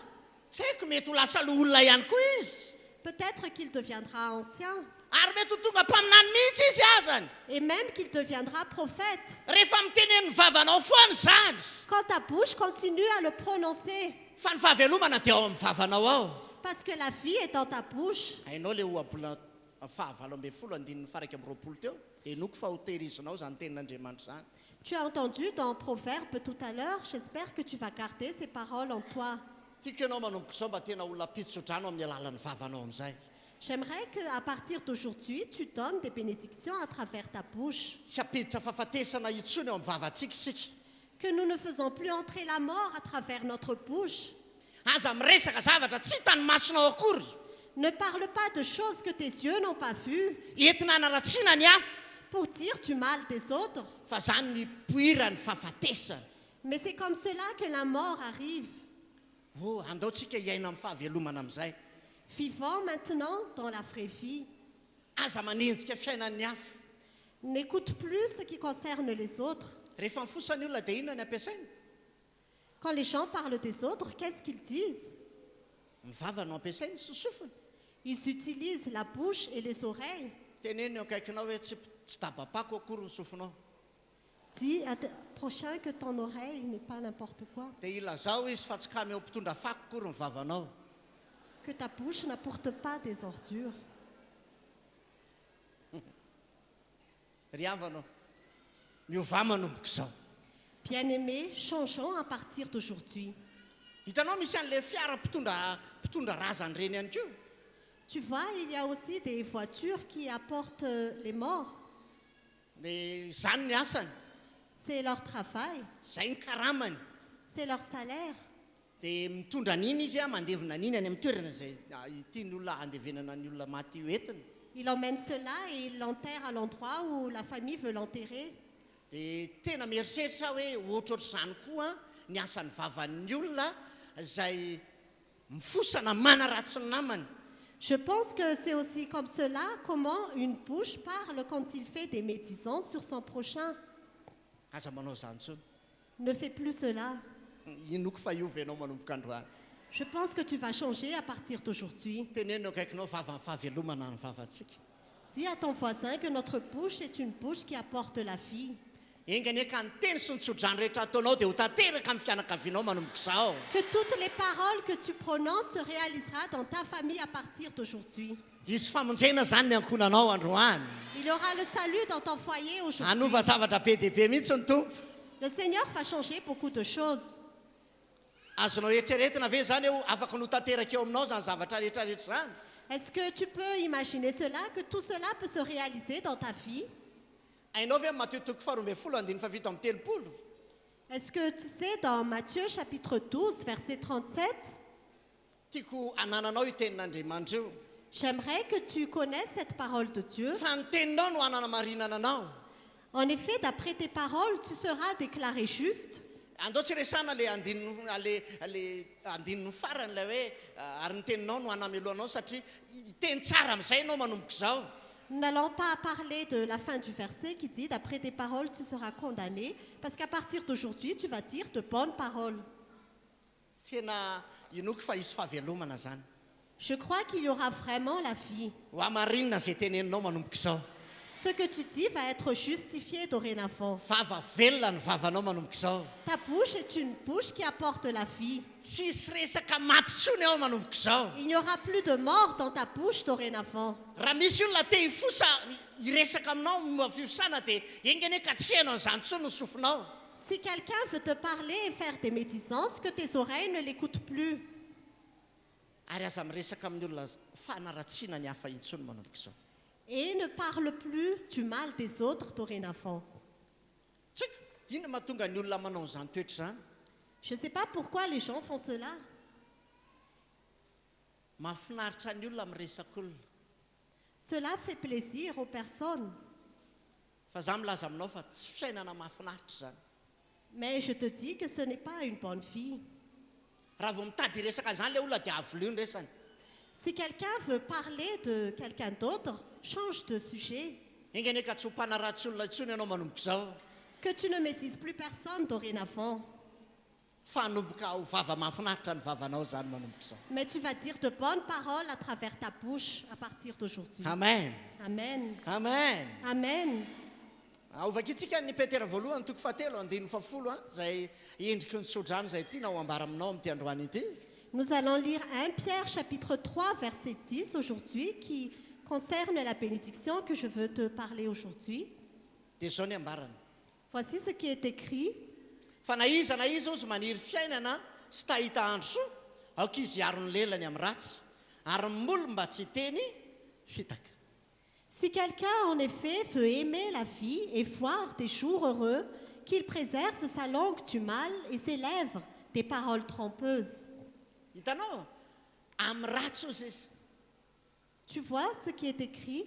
Tsy haiko mety ho lasa olona ihany koa izy. Peut-être qu'il deviendra ancien Ary mety ho tonga mpaminany mihitsy izy azany. et même qu'il deviendra prophète. Rehefa mitenen'ny vavanao foany zany. Quand ta bouche continue à le prononcer, Fa ny fahavelomana dia ao amin'ny vavanao ao. parce que la vie est dans ta bouche. Hainao le oabola fahavalo ambin'ny folo andininy faraka amin'ny roapolo teo. Dia noko fa ho tehirizinao zany tenin'Andriamanitra zany. Tu as entendu dans Proverbe tout à l'heure, j'espère que tu vas garder ces paroles en toi. Tiako ianao manomboka izao mba tena olona pitsodrano amin'ny alalan'ny vavanao amin'izay. J'aimerais qu'à partir d'aujourd'hui, tu donnes des bénédictions à travers ta bouche. Tsy apiditra fahafatesana intsony eo amin'ny vavantsika isika. Que nous ne faisons plus entrer la mort à travers notre bouche. Aza miresaka zavatra tsy hitany masonao akory. Ne parle pas de choses que tes yeux n'ont pas vues Entina hanaratsiana ny hafa. pour dire du mal des autres. Fa zany ny poirany fahafatesana. Mais c'est comme cela que la mort arrive. Oh, andaotsika hiaina amin'ny fahavelomana amin'izay. Vivons maintenant dans la vraie vie. Aza manenjika fiainan'ny hafa. N'écoute plus ce qui concerne les autres. Rehefa mifosany olona dia inona ny ampiasaina? Quand les gens parlent des autres, qu'est-ce qu'ils disent? Ny vava no ampiasainy sy sofina. Ils utilisent la bouche et les oreilles. Teneny eo akaikinao hoe tsy tabapako akory ny sofinao. Dis à prochain que ton oreille n'est pas n'importe quoi. Dia ilazao izy fa tsy kamy eo mpitondra fako akory ny vavanao. Que ta bouche n'apporte pas des ordures. Ry havanao, miova manomboka izao. Bien-aimés, changeons à partir d'aujourd'hui. Hitanao misy an'ilay fiara mpitondra razany reny ihany koa. Tu vois, il y a aussi des voitures qui apportent les morts. Dia zany ny asany, C'est leur travail, izay ny karamany. c'est leur salaire. Dia mitondra n'iny izy a mandevina n'iny any amin'ny toerana izay tiany olona andevenana ny olona maty io entina. Il emmène cela et il l'enterre à l'endroit où la famille veut l'enterrer. Dia tena mieritreritra hoe ohatrohatr'izany koa ny asan'ny vavan'ny olona izay mifosana manaratsy ny namany. Je pense que c'est aussi comme cela comment une bouche parle quand il fait des médisances sur son prochain. Aza manao izany intsony. Ne fais plus cela. Inoko fa iova ianao manomboka androany. Je pense que tu vas changer à partir d'aujourd'hui. Teneno akaikinao vavan'ny fahavelomana ny vavantsika. Dis à ton voisin que notre bouche est une bouche qui apporte la vie. Engany eka ny teny sy ny tsodrany rehetra ataonao dia ho tanteraka amin'ny fianakavianao manomboka izao. Que toutes les paroles que tu prononces se réalisera dans ta famille à partir d'aujourd'hui. Izy famonjena zany ny ankonanao androany. Il y aura le salut dans ton foyer aujourd'hui. Anova zavatra be dia be mihitsy ny tompo. Le Seigneur va changer beaucoup de choses. Azonao eritreretina ve zany eo afaka no tanteraka eo aminao zany zavatra rehetrarehetra zany? Est-ce que tu peux imaginer cela, que tout cela peut se réaliser dans ta vie? Hainao ve Matthieu toko faharoa ambin'ny folo andiny fafito amby telopolo? Est-ce que tu sais, dans Matthieu chapitre 12, verset 37, Tiako anananao io tenin'Andriamanitra io. j'aimerais que tu connaisses cette parole de Dieu. Fa ny teninao no ananamarinana anao. En effet, d'après tes paroles, tu seras déclaré juste. Andao tsy resana le andininy farany ilay hoe ary ny teninao no anameloanao satria teny tsara amin'izay ianao manomboka izao. Nous n'allons pas parler de la fin du verset qui dit « D'après tes paroles, tu seras condamné » parce qu'à partir d'aujourd'hui, tu vas dire de bonnes paroles. Tena inoko fa hisy fahavelomana zany. Je crois qu'il y aura vraiment la vie. Ho amarinina izay teneninao manomboka izao. Ce que tu dis va être justifié dorénavant. Vava velona ny vavanao manomboka izao. Ta bouche est une bouche qui apporte la vie. Tsisy resaka maty tsony ao manomboka izao. Il n'y aura plus de mort dans ta bouche dorénavant. Raha misy olona te hifosa hiresaka aminao mafifosana dia engany ka tsy hainao an'izany tsony ny sofinao. Si quelqu'un veut te parler et faire des médisances, que tes oreilles ne l'écoutent plus. Ary aza miresaka amin'ny olona fanaratsiana ny hafa intsony manomboka izao. Et ne parle plus du mal des autres dorénavant. Tsika inona mahatonga ny olona manao an'izany toetra izany? Je ne sais pas pourquoi les gens font cela. Mahafinaritra ny olona miresaka olona. Cela fait plaisir aux personnes. Fa za milaza aminao fa tsy fiainana mahafinaritra zany. Mais je te dis que ce n'est pas une bonne vie. Raha vao mitady hiresaka zany ilay olona dia avolio ny resany. Si quelqu'un veut parler de quelqu'un d'autre, change de sujet. ingane ka tsy ho mpanaratsy olona intsony ianao manomboka izao Que tu ne médises plus personne dorénavant, fa hanomboka ho vava mahafinaritra ny vavanao zany manomboka izao. mais tu vas dire de bonnes paroles à travers ta bouche à partir d'aujourd'hui. Amen. Amen. Amen. Amen. Aovaka itsika ny Petera voalohany toko fahatelo andiny fafolo izay endriky ny sodrano izay ity na ho ambara aminao amin'ity androany ity. Nous allons lire 1 Pierre chapitre 3 verset 10 aujourd'hui qui concerne la bénédiction que je veux te parler aujourd'hui. Dia izao ny ambarana. Voici ce qui est écrit. Fa na iza ozy maniry fiainana sy tahita andro soa aoka izy hiaro ny lelany amin'ny ratsy ary molo mba tsy teny fitaka. Si quelqu'un en effet veut aimer la vie et voir des jours heureux, qu'il préserve sa langue du mal et ses lèvres des paroles trompeuses. Hitanao amin'ny ratsy ozy izy. Tu vois ce qui est écrit?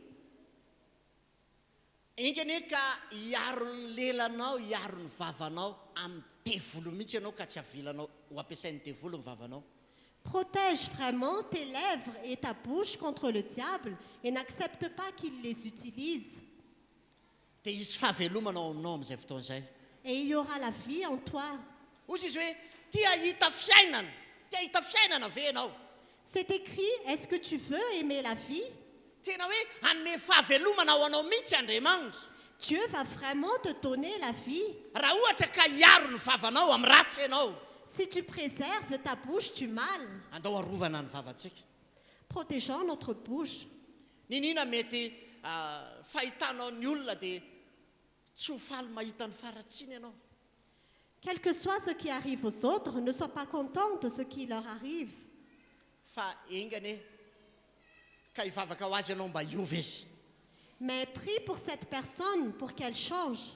Ingane ka hiaro ny lelanao, hiaro ny vavanao amin'ny tevolo mihitsy ianao ka tsy avilanao ho ampiasain'ny tevolo ny vavanao. Protège vraiment tes lèvres et ta bouche contre le diable et n'accepte pas qu'il les utilise. Dia hisy fahavelomana ao aminao amin'izay fotoan'izay. Et il y aura la vie en toi. Ozy izy hoe tia hita fiainana ve ianao? C'est écrit, est-ce que tu veux aimer la vie? Tena hoe hanome fahavelomana ao anao mihitsy Andriamanitra. Dieu va vraiment te donner la vie. Raha ohatra ka hiaro ny vavanao amin'ny ratsy ianao, Si tu préserves ta bouche du mal, andao arovana ny vavantsika. protégeant notre bouche. Ninina mety fahitanao ny olona dia tsy ho faly mahita ny faratsiany ianao. Quel que soit ce qui arrive aux autres, ne sois pas content de ce qui leur arrive. Fa engane ka hivavaka ho azy ianao mba hiova izy. Mais prie pour cette personne pour qu'elle change.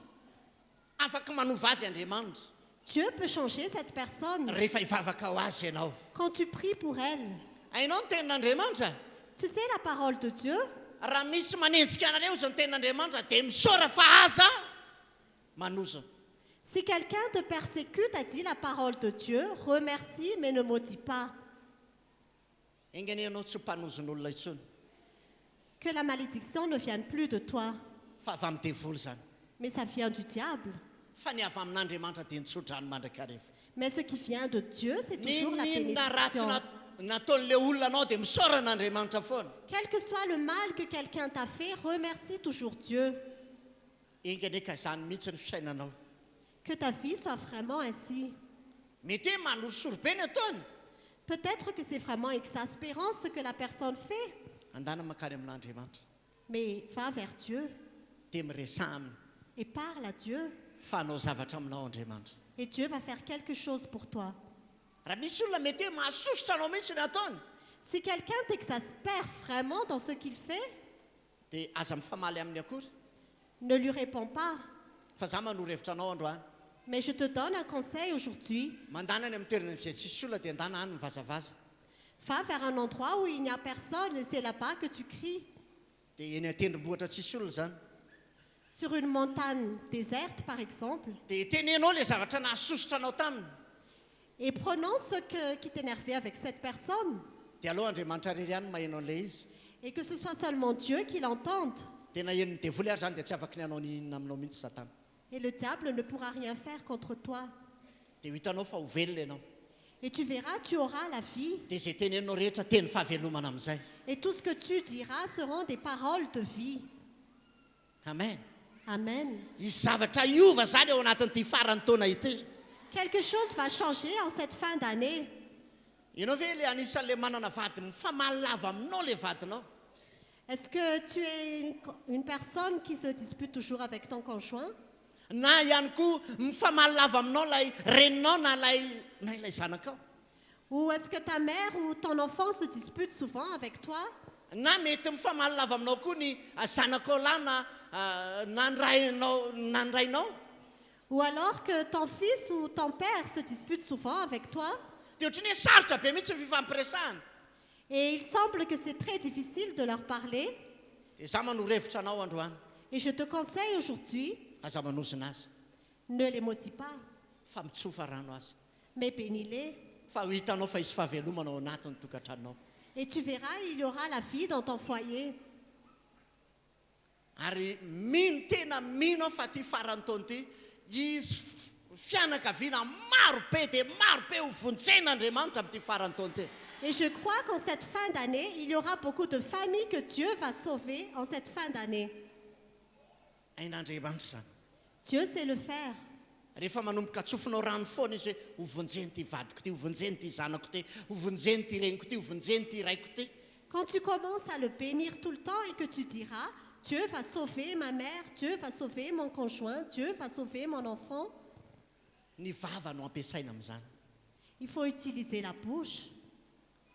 Afaka manova azy Andriamanitra Dieu peut changer cette personne rehefa hivavaka ho azy ianao. quand tu pries pour elle. Hainao ny tenin'Andriamanitra? Tu sais la parole de Dieu? Raha misy manenjika anareo izany tenin'Andriamanitra dia misaora fa aza manoza. Si quelqu'un te persécute, a dit la parole de Dieu, remercie mais ne maudis pas. Engane ianao tsy mpanozon'olona intsony Que la malédiction ne vienne plus de toi, fa avy amin'ny devolo zany. mais ça vient du diable. Fa ny avy amin'Andriamanitra dia nitsodrano mandrakariva. Mais ce qui vient de Dieu, c'est toujours la Ninona ratsy bénédiction. nataon'le olona anao dia misaora an'Andriamanitra foana. Quel que soit le mal que quelqu'un t'a fait, remercie toujours Dieu. Engane ka izany mihitsy ny fiainanao. Que ta vie soit vraiment ainsi. Mety hoe manosorobe ny ataony. Peut-être que c'est vraiment exaspérant ce que la personne fait, Andana makany amin'Andriamanitra mais va vers Dieu dia miresa aminy et parle à Dieu. fa hanao zavatra aminao Andriamanitra. Et Dieu va faire quelque chose pour toi. Raha misy olona mety hoe mahasosotra anao mihitsy ny ataony Si quelqu'un t'exaspère vraiment dans ce qu'il fait, dia aza mifamaly amin'ny akory. ne lui réponds pas. Fa za manoro-hevitra anao androany. Mais je te donne un conseil aujourd'hui. Mandana any amin'ny toerana izay tsisy olona dia andana any mivazavaza. Va vers un endroit où il n'y a personne et c'est là-bas que tu cries. Dia eny an-tendrombohitra tsisy olona zany. Sur une montagne déserte, par exemple, Dia tenenao ilay zavatra nahasosotra anao taminy. et prononce qui t'énervait avec cette personne. Dia aleo Andriamanitra rery ihany mahainao an'ilay izy. Et que ce soit seulement Dieu qui l'entende. Tena henony devoly ary zany dia tsy afaka ny anao ny inona aminao mihitsy Satana. Et le diable ne pourra rien faire contre toi. Dia ho hitanao fa ho velona ianao. Et tu verras, tu auras la vie. Dia izay tenenao rehetra teny fahavelomana amin'izay. Et tout ce que tu diras seront des paroles de vie. Amen. Amen. Izy zavatra hiova zany ao anatin'ity farany taona ity. Quelque chose va changer en cette fin d'année. Ianao ve le anisan'le manana vadiny famaly lava aminao le vadinao? Est-ce que tu es une personne qui se dispute toujours avec ton conjoint? Na ihany koa mifamaly lava aminao lay reninao na ilay zanakao? Ou est-ce que ta mère ou ton enfant se dispute souvent avec toi? Na mety mifamaly lava aminao koa ny zanakao lahy na ny rainao? Ou alors que ton fils ou ton père se dispute souvent avec toi? Dia ohatrany hoe sarotra be mihitsy ny fifampiresahana. Et il semble que c'est très difficile de leur parler. Dia za manoro-hevitra anao androany. Et je te conseille aujourd'hui, Aza manosina azy. ne les maudis pas, Fa mitsofa rano azy. mais bénis-les. Fa ho hitanao fa hisy fahavelomana ao anatin'ny tokantranonao. Et tu verras, il y aura la vie dans ton foyer. Ary mino tena mino aho fa ty farany taona ty izy fianakaviana maro be dia maro be ho vonjen'Andriamanitra amin'ity farany taona ty. Et je crois qu'en cette fin d'année, il y aura beaucoup de familles que Dieu va sauver en cette fin d'année. Ain'Andriamanitra zany. Dieu sait le faire. Rehefa manomboka atsofinao rano foana izy hoe ho vonjeny ty vadiko ty, ho vonjeny ty zanako ty, ho vonjeny ty reniko ty, ho vonjeny ty raiko ty. Quand tu commences à le bénir tout le temps et que tu diras, Dieu va sauver ma mère, Dieu va sauver mon conjoint, Dieu va sauver mon enfant, Ny vava no ampiasaina amin'izany. il faut utiliser la bouche.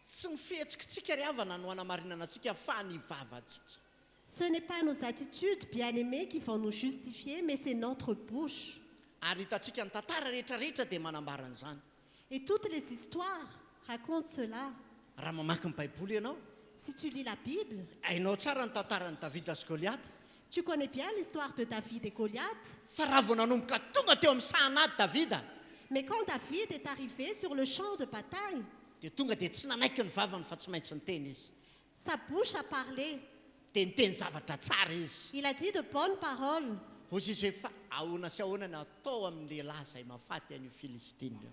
Tsy ny fihetsikitsika ry havana no hanamarinana antsika fa ny vavantsika. Ce n'est pas nos attitudes, bien-aimés, qui vont nous justifier, mais c'est notre bouche. Ary hitantsika ny tantara rehetrarehetra dia manambara an'izany. Et toutes les histoires racontent cela. Raha mamaky ny baiboly ianao, Si tu lis la Bible, hainao tsara ny tantaran'ny Davida sy Goliath. tu connais bien l'histoire de David et Goliath. Fa raha vao nanomboka tonga teo amin'ny sahanady Davida, Mais quand David est arrivé sur le champ de bataille, dia tonga dia tsy nanaiky ny vavany fa tsy maintsy niteny izy. sa bouche a parlé. Dia niteny zavatra tsara izy. Il a dit de bonnes paroles. Hozy izy hoe fa ahoana sy ahoana ny atao amin'ny lehilahy izay mahafaty an'io Filistine io.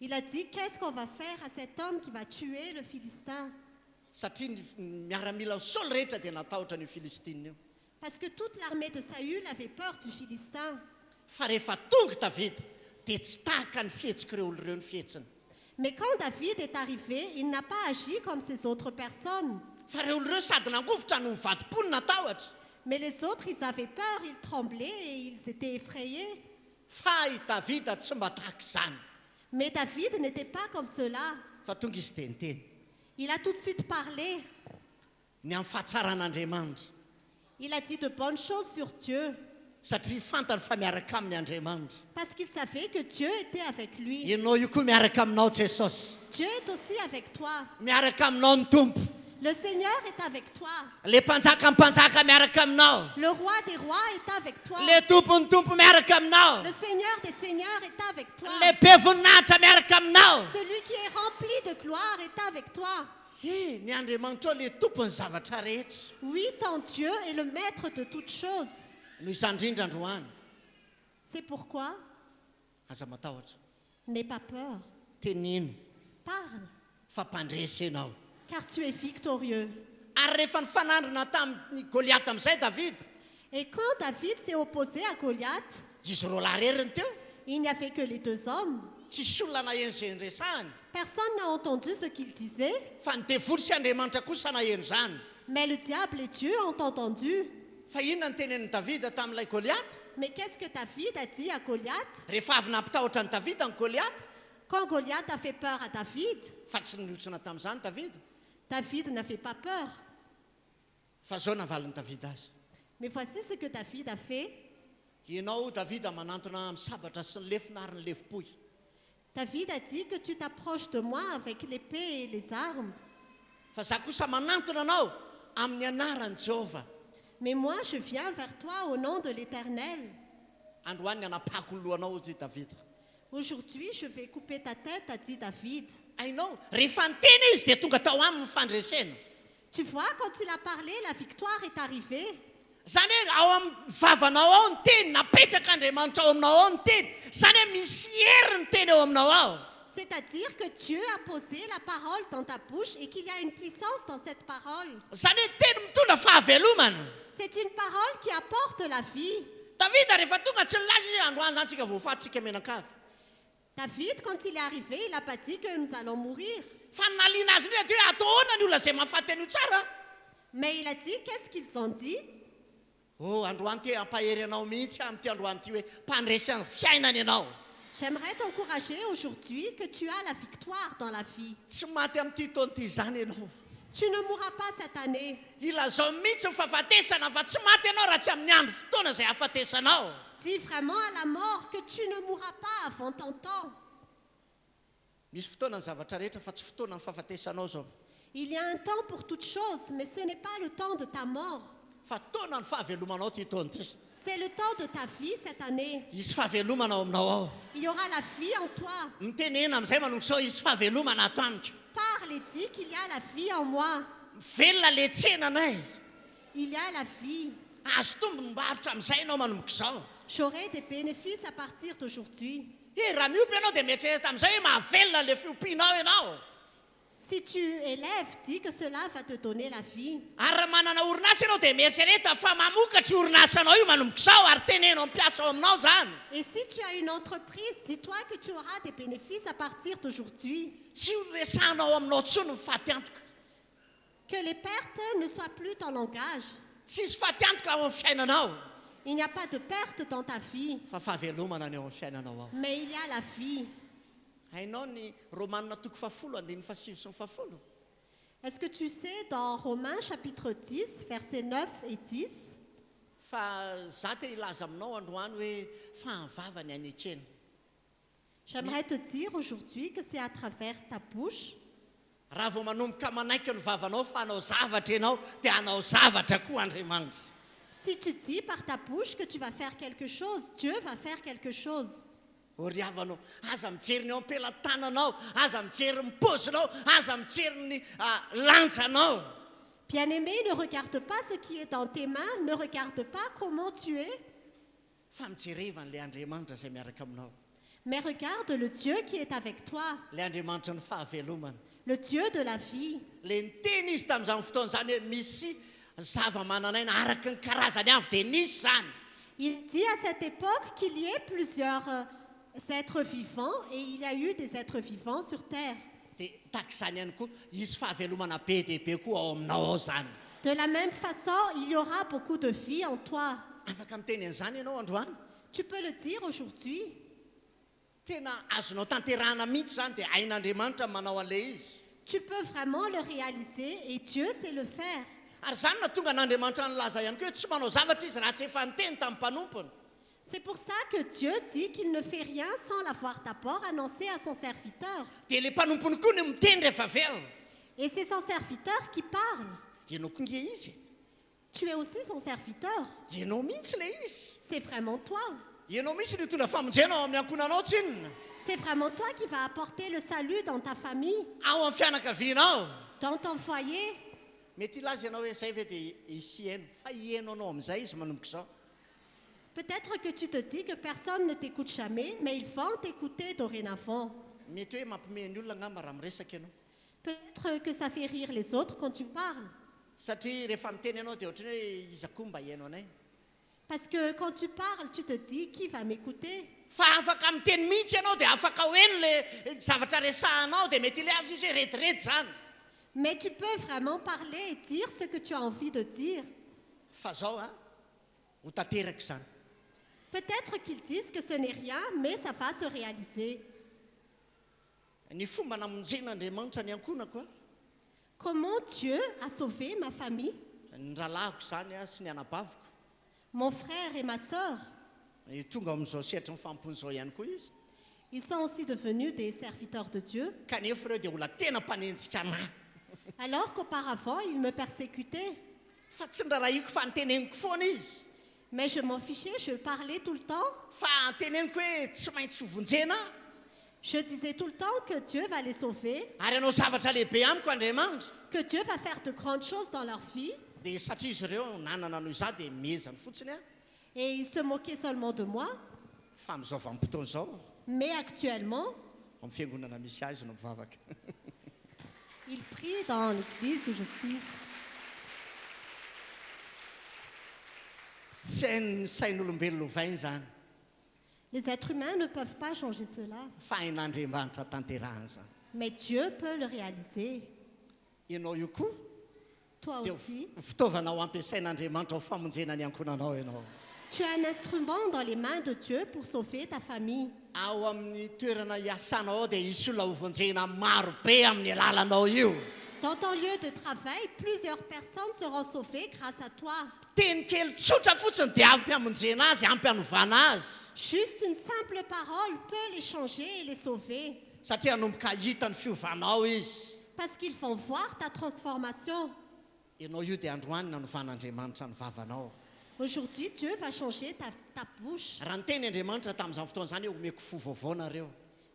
Il a dit, qu'est-ce qu'on va faire à cet homme qui va tuer le Philistin? Satria ny miaramila Saoly rehetra dia natahotra an'io Filistine io. Parce que toute l'armée de Saül avait peur du Philistin. Fa rehefa tonga Davida dia tsy tahaka ny fihetsika olo ireo ny fihetsiny. Mais quand David est arrivé, il n'a pas agi comme ces autres personnes. Fa ireo olo ireo sady nangovotra no mivadi-pony natahotra. Mais les autres, ils avaient peur, ils tremblaient et ils étaient effrayés. Fa i Davida tsy mba tahaka izany. Mais David n'était pas comme cela. Fa tonga izy dia niteny Il a tout de suite parlé. ny amin'ny fahatsaran'Andriamanitra. Il a dit de bonnes choses sur Dieu. Satria fantany fa miaraka amin'ny Andriamanitra. Parce qu'il savait que Dieu était avec lui. Ianao io koa miaraka aminao Jesosy. Dieu est aussi avec toi. Miaraka aminao ny tompo. Le Seigneur est avec toi. Le mpanjaka ny mpanjaka miaraka aminao. Le roi des rois est avec toi. Le tompony tompo miaraka aminao. Le Seigneur des seigneurs est avec toi. Le be voninahitra miaraka aminao. Celui qui est rempli de gloire est avec toi. Ny Andriamanitra le tompony zavatra rehetra. Oui, ton Dieu est le maître de toutes choses. Noho izany indrindra androany, C'est pourquoi aza matahotra. n'aie pas peur. Tenino Parle, fa mpandresy ianao. car tu es victorieux. Ary rehefa nifanandrina tamin'ny Goliath amin'izay Davida, Et quand David s'est opposé à Goliath, izy roa lahy reriny teo. il n'y avait que les deux hommes. Tsisy olona naheno izay nyresahany. Personne n'a entendu ce qu'il disait, Fa ny devoly sy Andriamanitra kosa naheno izany. mais le diable et Dieu ont entendu. Fa inona ny tenenin'ny Davida tamin'ilay Goliath? Mais qu'est-ce que David a dit à Goliath? Rehefa avy nampitahotra ny Davida ny Goliath, Quand Goliath a fait peur à David, fa tsy nilotsona tamin'izany Davida. David n'avait pas peur. Fa zao navaliny Davida azy. Mais voici ce que David a fait. Ianao Davida manantona amin'ny sabatra sy ny lefina ary ny lefipoy. David a dit que tu t'approches de moi avec l'épée et les armes. Fa za kosa manantona anao amin'ny anaran'i Jehova. Mais moi, je viens vers toi au nom de l'Éternel. Androany ny anapako ny lohanao hozy Davida. Aujourd'hui, je vais couper ta tête, a dit David. Ainao, rehefa niteny izy dia tonga tao aminy fandresena. Tu vois, quand il a parlé, la victoire est arrivée. Zany hoe ao amin'ny vavanao ao ny teny, napetraka Andriamanitra ao aminao ao ny teny. Zany hoe misy hery ny teny eo aminao ao. C'est-à-dire que Dieu a posé la parole dans ta bouche et qu'il y a une puissance dans cette parole. Zany hoe teny mitondra fahavelomana. C'est une parole qui apporte la vie. Davida rehefa tonga tsy nilaza izy androany zany tsika voafatsika menankavy. David, quand il est arrivé, il n'a pas dit que nous allons mourir. Fa naliana azy ndray dia atao ahoana ny olona izay mahafaty an'io tsara. Mais il a dit, qu'est-ce qu'ils ont dit? Oh, androany ty ampahery anao mihitsy amin'ity androany ty hoe mpandresy ny fiainana ianao. J'aimerais t'encourager aujourd'hui que tu as la victoire dans la vie. Tsy maty amin'ity taona ty zany ianao. Tu ne mourras pas cette année. Ilazao mihitsy ny fahafatesana fa tsy maty ianao raha tsy amin'ny andro fotoana izay hafatesanao. Dis vraiment à la mort que tu ne mourras pas avant ton temps. Misy fotoana ny zavatra rehetra fa tsy fotoana ny fahafatesanao zao. Il y a un temps pour toute chose, mais ce n'est pas le temps de ta mort. Fa taona ny fahavelomanao ty taona ty. C'est le temps de ta vie cette année. Hisy fahavelomana ao aminao ao. Il y aura la vie en toi. Mitenena amin'izay manonko sao hisy fahavelomana ato amiko. Parle et dis qu'il y a la vie en moi. Velona le tsenanay. Il y a la vie. azo tombom-barotra amin'izay ianao manomboka izao. J'aurai des bénéfices à partir d'aujourd'hui. Raha miompy ianao dia mietrereta amin'izay hoe mahavelona le fiompianao ianao. Si tu élèves, dis que cela va te donner la vie. Ary raha manana orinasa ianao dia mietrereta fa mamokatra orinasanao io manomboka izao ary tenenao mpiasa ao aminao zany. Et si tu as une entreprise, dis-toi que tu auras des bénéfices à partir d'aujourd'hui. Tsy resanao aminao tsony ny faty antoka. Que les pertes ne soient plus ton langage. Tsisy faty antoka ao amin'ny fiainanao. Il n'y a pas de perte dans ta vie, Fa fahavelomana ny ao amin'ny fiainanao ao. mais il y a la vie. Hainao ny Romanina toko 10, andiny 7 sy ny 10. Est-ce que tu sais dans Romains chapitre 10, versets 9 et 10, Fa za te ilaza aminao androany hoe fahavava ny any akena. j'aimerais te dire aujourd'hui que c'est à travers ta bouche Raha vao manomboka manaiky ny vavanao fa hanao zavatra ianao dia hanao zavatra koa Andriamanitra. Si tu dis par ta bouche que tu vas faire quelque chose, Dieu va faire quelque chose. Oriavanao, aza mijery ny ao am-pelantananao, aza mijery ny paozinao, aza mijery ny lantsanao. Bien-aimé, ne regarde pas ce qui est dans tes mains, ne regarde pas comment tu es, Fa mijerevan'ilay Andriamanitra izay miaraka aminao. mais regarde le Dieu qui est avec toi, Ilay Andriamanitra ny fahavelomana. le Dieu de la vie. Le niteny izy tamin'izany fotoana izany hoe misy zava-mananaina araka ny karazany avy dia nisy zany. Il dit à cette époque qu'il y ait plusieurs êtres vivants et il y a eu des êtres vivants sur terre. Dia takizany ihany koa isy fahavelomana be dia be koa ao aminao ao zany. De la même façon, il y aura beaucoup de vie en toi. Afaka miteny an'izany ianao androany. Tu peux le dire aujourd'hui. Tena azonao tanterahana mihitsy zany dia hain'Andriamanitra manao an'ilay izy. Tu peux vraiment le réaliser et Dieu sait le faire. Ary zany na tonga n'Andriamanitra nylaza ihany koa hoe tsy manao zavatra izy raha tsy efa niteny tamin'ny mpanompony. C'est pour ça que Dieu dit qu'il ne fait rien sans l'avoir d'abord annoncé à son serviteur. Dia le mpanompony koa no miteny rehefa avy eo. Et c'est son serviteur qui parle. Ianao koa nge izy. Tu es aussi son serviteur. Ianao mihitsy le izy. C'est vraiment toi. Ianao mihitsy no hitondra famonjena ao amin'ny ankonanao tsinona. C'est vraiment toi qui vas apporter le salut dans ta famille, Ao amin'ny fianakavianao. dans ton foyer. Mety ilaza ianao hoe izay ve dia isy heno. Fa hieno anao amin'izay izy manomboka izao. Peut-être que tu te dis que personne ne t'écoute jamais, mais ils vont t'écouter dorénavant. Mety hoe mampimeny olona angamba raha miresaka ianao. Peut-être que ça fait rire les autres quand tu parles. Satria rehefa miteny ianao dia ohatrany hoe iza koa mba hieno anay. Parce que quand tu parles, tu te dis, qui va m'écouter? Fa afaka miteny mihitsy ianao dia afaka hoeno le zavatra resahanao dia mety ilay azy izy hoe retirety zany. Mais tu peux vraiment parler et dire ce que tu as envie de dire. Fa zao ho tanteraka izany. Peut-être qu'ils disent que ce n'est rien, mais ça va se réaliser. Ny fomba namonjen'Andriamanitra ny ankonako Comment Dieu a sauvé ma famille, ny rahalahiko zany sy ny anabaviko. mon frère et ma sœur? Tonga amin'izao sehatra mifampony izao ihany koa izy. Ils sont aussi devenus des serviteurs de Dieu, Kanefa ireo dia olona tena mpanenjika anahy. alors qu'auparavant, ils me persécutaient. Fa tsy nirarahiko fa niteneniko foana izy. Mais je m'en fichais, je parlais tout le temps. Fa niteneniko hoe tsy maintsy hovonjena. Je disais tout le temps que Dieu va les sauver, Ary anao zavatra lehibe amiko Andriamanitra. que Dieu va faire de grandes choses dans leur vie. Dia satria izy ireo nanana noho izaho dia miezany fotsiny Et ils se moquaient seulement de moi. Fa amin'izao vanim-potoana izao Mais actuellement, amin'ny fiangonana misy azy no mivavaka. ils prient dans l'église où je suis. Tsy hain'ny sain'olombelona hovainy zany. Les êtres humains ne peuvent pas changer cela, Fa hain'Andriamanitra tanterahany zany. mais Dieu peut le réaliser. Ianao io koa Toi dia aussi, fitaovana ho ampiasain'Andriamanitra ho famonjena ny ankonanao ianao. tu as un instrument dans les mains de Dieu pour sauver ta famille. Ao amin'ny toerana iasanao ao dia isy olona hovonjena maro be amin'ny alalanao io. Dans ton lieu de travail, plusieurs personnes seront sauvées grâce à toi. Teny kely tsotra fotsiny dia ampy hamonjena azy, ampy hanovana azy. Juste une simple parole peut les changer et les sauver. Satria hanomboka hita ny fiovanao izy. Parce qu'ils font voir ta transformation. Ianao io dia androany nanovan'Andriamanitra ny vavanao. Aujourd'hui, Dieu va changer ta bouche. Raha ny teny Andriamanitra tamin'izany fotoana izany hoe omeko fo vaovao nareo.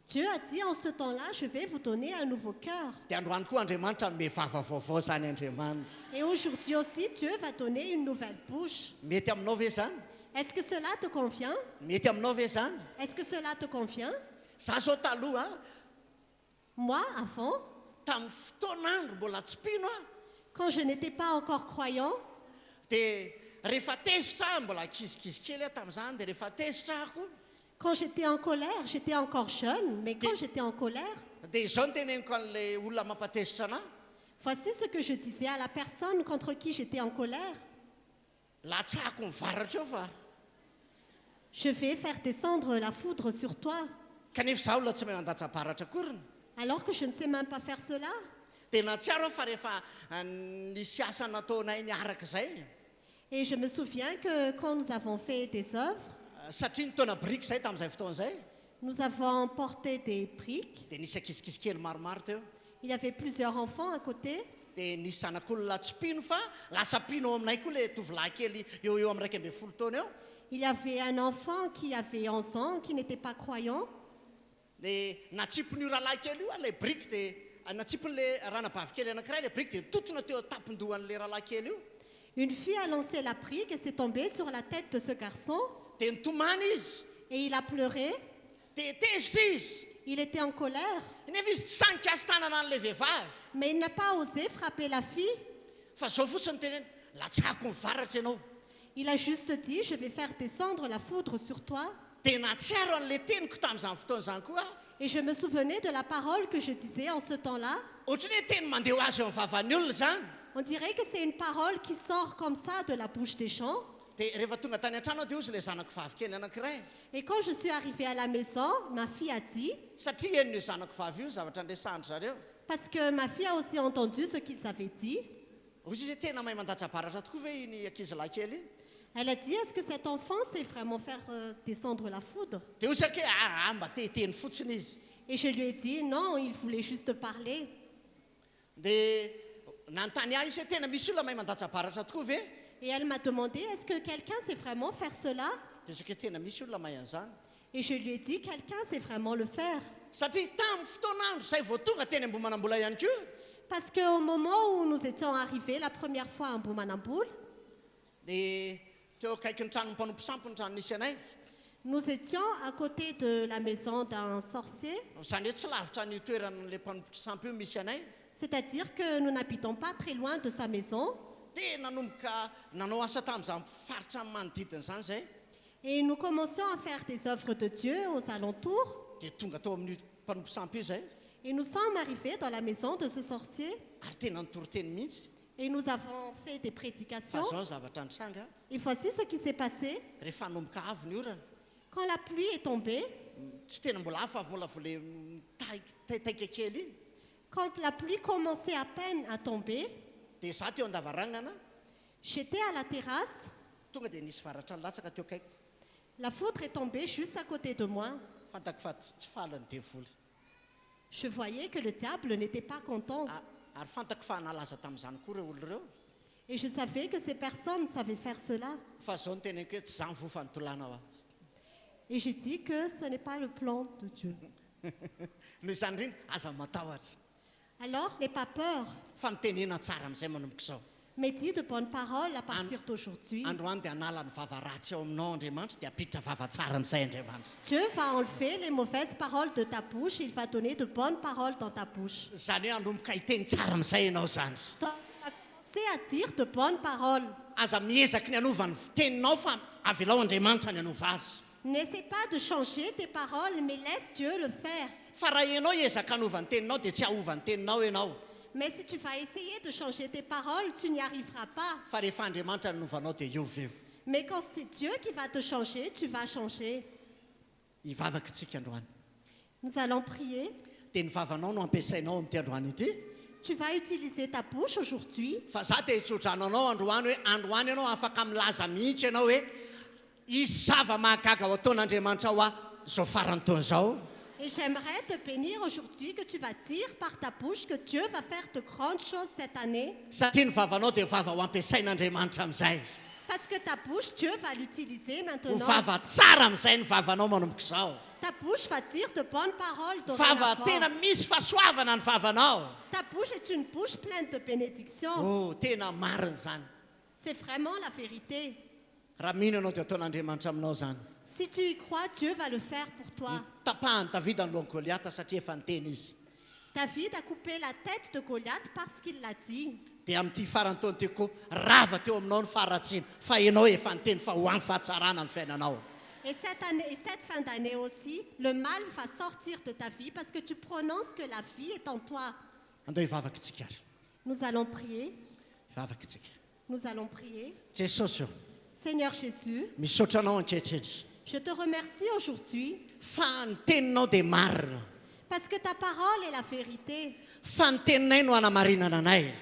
Dieu a dit en ce temps-là, je vais vous donner un nouveau cœur. dia androany koa andriamanitra nome vava vaovao zany andriamanitra Et aujourd'hui aussi, Dieu va donner une nouvelle bouche. mety aminao ve zany Est-ce que cela te convient? mety aminao ve zany Est-ce que cela te convient? za zao taloha Moi, avant, tamin'ny fotoanandro mbola tsy pino a quand je n'étais pas encore croyant, dia rehefa tezitra aho mbola kizikizy kely a tamin'izany dia rehefa tezitra ahko quand j'étais en colère, j'étais encore jeune, mais quand j'étais en colère, dia izao no teneniko an'lay olona mampatezitra anahy voici ce que je disais à la personne contre qui j'étais en colère. latsahako mivaratra eo fa Je vais faire descendre la foudre sur toi, kanefa za olona tsy mahay mandatsabaratra koriny alors que je ne sais même pas faire cela. tena tsiaro aho fa rehefa nisy asa nataonay niaraka izay Et je me souviens que quand nous avons fait des œuvres, satria nitaona briky izay tamin'izay fotoan'izay nous avons porté des briques. dia nisy akizikizy kely maromaro teo Il y avait plusieurs enfants à côté. dia nisy zanak'olona tsy pino fa lasa pino ao aminay koa le tovolahy kely eo amin'ny 12 taona eo Il y avait un enfant qui avait 11 ans, qui n'était pas croyant. dia natsipon'io rahalahy kely io a le briky dia natsipon'le ranabavy kely anankiray le briky dia totona teo tapindohan'le rahalahy kely io Une fille a lancé la brique et c'est tombé sur la tête de ce garçon. dia nitomany izy Et il a pleuré. dia tezitra izy Il était en colère. nefa izy tsy sanika azy tanana an'le vehivavy Mais il n'a pas osé frapper la fille. fa zao fotsiny teneny latsako mivaratra ianao Il a juste dit, je vais faire descendre la foudre sur toi. dia natsiaro an'le teniko tamin'izany fotoan'izany koa Et je me souvenais de la parole que je disais en ce temps-là. ohatrany hoe teny mandeha ho azy eo amin'ny vavan'ny olona zany On dirait que c'est une parole qui sort comme ça de la bouche des gens. dia rehefa tonga tany an-trano dia ozy le zanako vavy kely anankiray Et quand je suis arrivée à la maison, ma fille a dit, satria enon'io zanako vavy io zavatra andresandro zareo parce que ma fille a aussi entendu ce qu'ils avaient dit, ozy izy hoe tena mahay mandatsabaratra tokoa ve iny ankizylahy kely iny elle a dit, est-ce que cet enfant sait vraiment faire descendre la foudre? dia ozy ake mba teteny fotsiny izy Et je lui ai dit, non, il voulait juste parler. dia nanontany ahy izy hoe tena misy olona mahay mandatsabaratra tokoa ve Et elle m'a demandé, est-ce que quelqu'un sait vraiment faire cela? dia izy hoe tena misy olona mahay an'izany Et je lui ai dit, quelqu'un sait vraiment le faire. satria tamin'ny fotoanandro zay vao tonga teny ambomanambola ihany koa Parce qu'au moment où nous étions arrivés la première fois à Mbomanamboul, dia teo akaiky ny trano mpanompo sampy ny trano nisy anay nous étions à côté de la maison d'un sorcier, zany hoe tsy lavitra ny toeran'le mpanompo sampy io misy anay c'est-à-dire que nous n'habitons pas très loin de sa maison. dia nanomboka nanao asa tamin'izany faritra ny manodidina izany zay Et nous commencions à faire des œuvres de Dieu aux alentours. dia tonga tao amin'ny mpanompo sampy io zay Et nous sommes arrivés dans la maison de ce sorcier ary tena nitoryteny mihitsy et nous avons fait des fa prédications. zao ny zavatra nitranga Et voici ce qui s'est passé. rehefa hanomboka avy ny orana Quand la pluie est tombée, tsy tena mbola hafa avy mola vole taika kely iny quand la pluie commençait à peine à tomber, dia za teo an-davarangana j'étais à la terrasse. tonga dia nisy varatra ny latsaka teo kaiky La foudre est tombée juste à côté de moi. fantako fa tsy falany devoly Je voyais que le diable n'était pas content. ary fantako fa nalaza tamin'izany koa reo olo reo Et je savais que ces personnes savaient faire cela. fa zao ny teneko hoe tsy za mivofa nytolana ao Et j'ai dit que ce n'est pas le plan de Dieu. noho izany indrindra aza matahotra Alors, n'aie pas peur, fa mitenena tsara amin'izay manomboka izao mais dis de bonnes paroles à partir d'aujourd'hui. androany dia hanala ny vava ratsy ao aminao andriamanitra dia apiditra vava tsara amin'izay andriamanitra Dieu va enlever les mauvaises paroles de ta bouche, il va donner de bonnes paroles dans ta bouche. zany hoe hanomboka hiteny tsara amin'izay ianao zany Donc, tu vas commencer à dire de bonnes paroles. aza miezaky ny anovany teninao fa avelao andriamanitra ny anova azy N'essaie pas de changer tes paroles, mais laisse Dieu le faire. fa raha ianao ezaka hanova ny teninao dia tsy ahova ny teninao ianao Mais si tu vas essayer de changer tes paroles, tu n'y arriveras pas. fa rehefa andriamanitra ny novanao dia iovevo Mais quand c'est Dieu qui va te changer, tu vas changer. hivavaka tsika androany Nous allons prier. dia ny vavanao no ampiasainao amin'ity androany ity Tu vas utiliser ta bouche aujourd'hui. fa za dia hitsodrano anao androany hoe androany ianao afaka milaza mihitsy ianao hoe isy zava-mahagaga ao ataon'andriamanitra ao a zao farany taon'izao Et j'aimerais te bénir aujourd'hui que tu vas dire par ta bouche que Dieu va faire de grandes choses cette année. satria ny vavanao dia vava ho ampiasain'andriamanitra amin'izay Parce que ta bouche, Dieu va l'utiliser ho maintenant. vava tsara amin'izay ny vavanao manomboka izao Ta Ta bouche va dire de bonnes paroles vava dorénavant. tena misy fahasoavana ny vavanao. Ta bouche est une bouche pleine de bénédictions. Oh, tena marina zany. C'est vraiment la vérité. Raha mino anao dia ataon'Andriamanitra aminao zany. Si tu y crois, Dieu va le faire pour toi. Tapahany Davida ny lohan'ny Goliata satria efa niteny izy. David a coupé la tête de Goliath parce qu'il l'a dit. Dia amin'ity farany taony teo koa rava teo aminao ny faharatsiana fa ianao efa niteny fa ho an'ny fahatsarana ny fiainanao. Et cette fin d'année aussi, le mal va sortir de ta vie parce que tu prononces que la vie est en toi. Andao hivavaka isika ary. Nous allons prier. Hivavaka isika. Nous allons prier. Jesosy io, Seigneur Jésus, misaotra anao ankehitriny je te remercie aujourd'hui fa ny teninao dia marina. parce que ta parole est la vérité. Fa ny teninay no hanamarinana anay.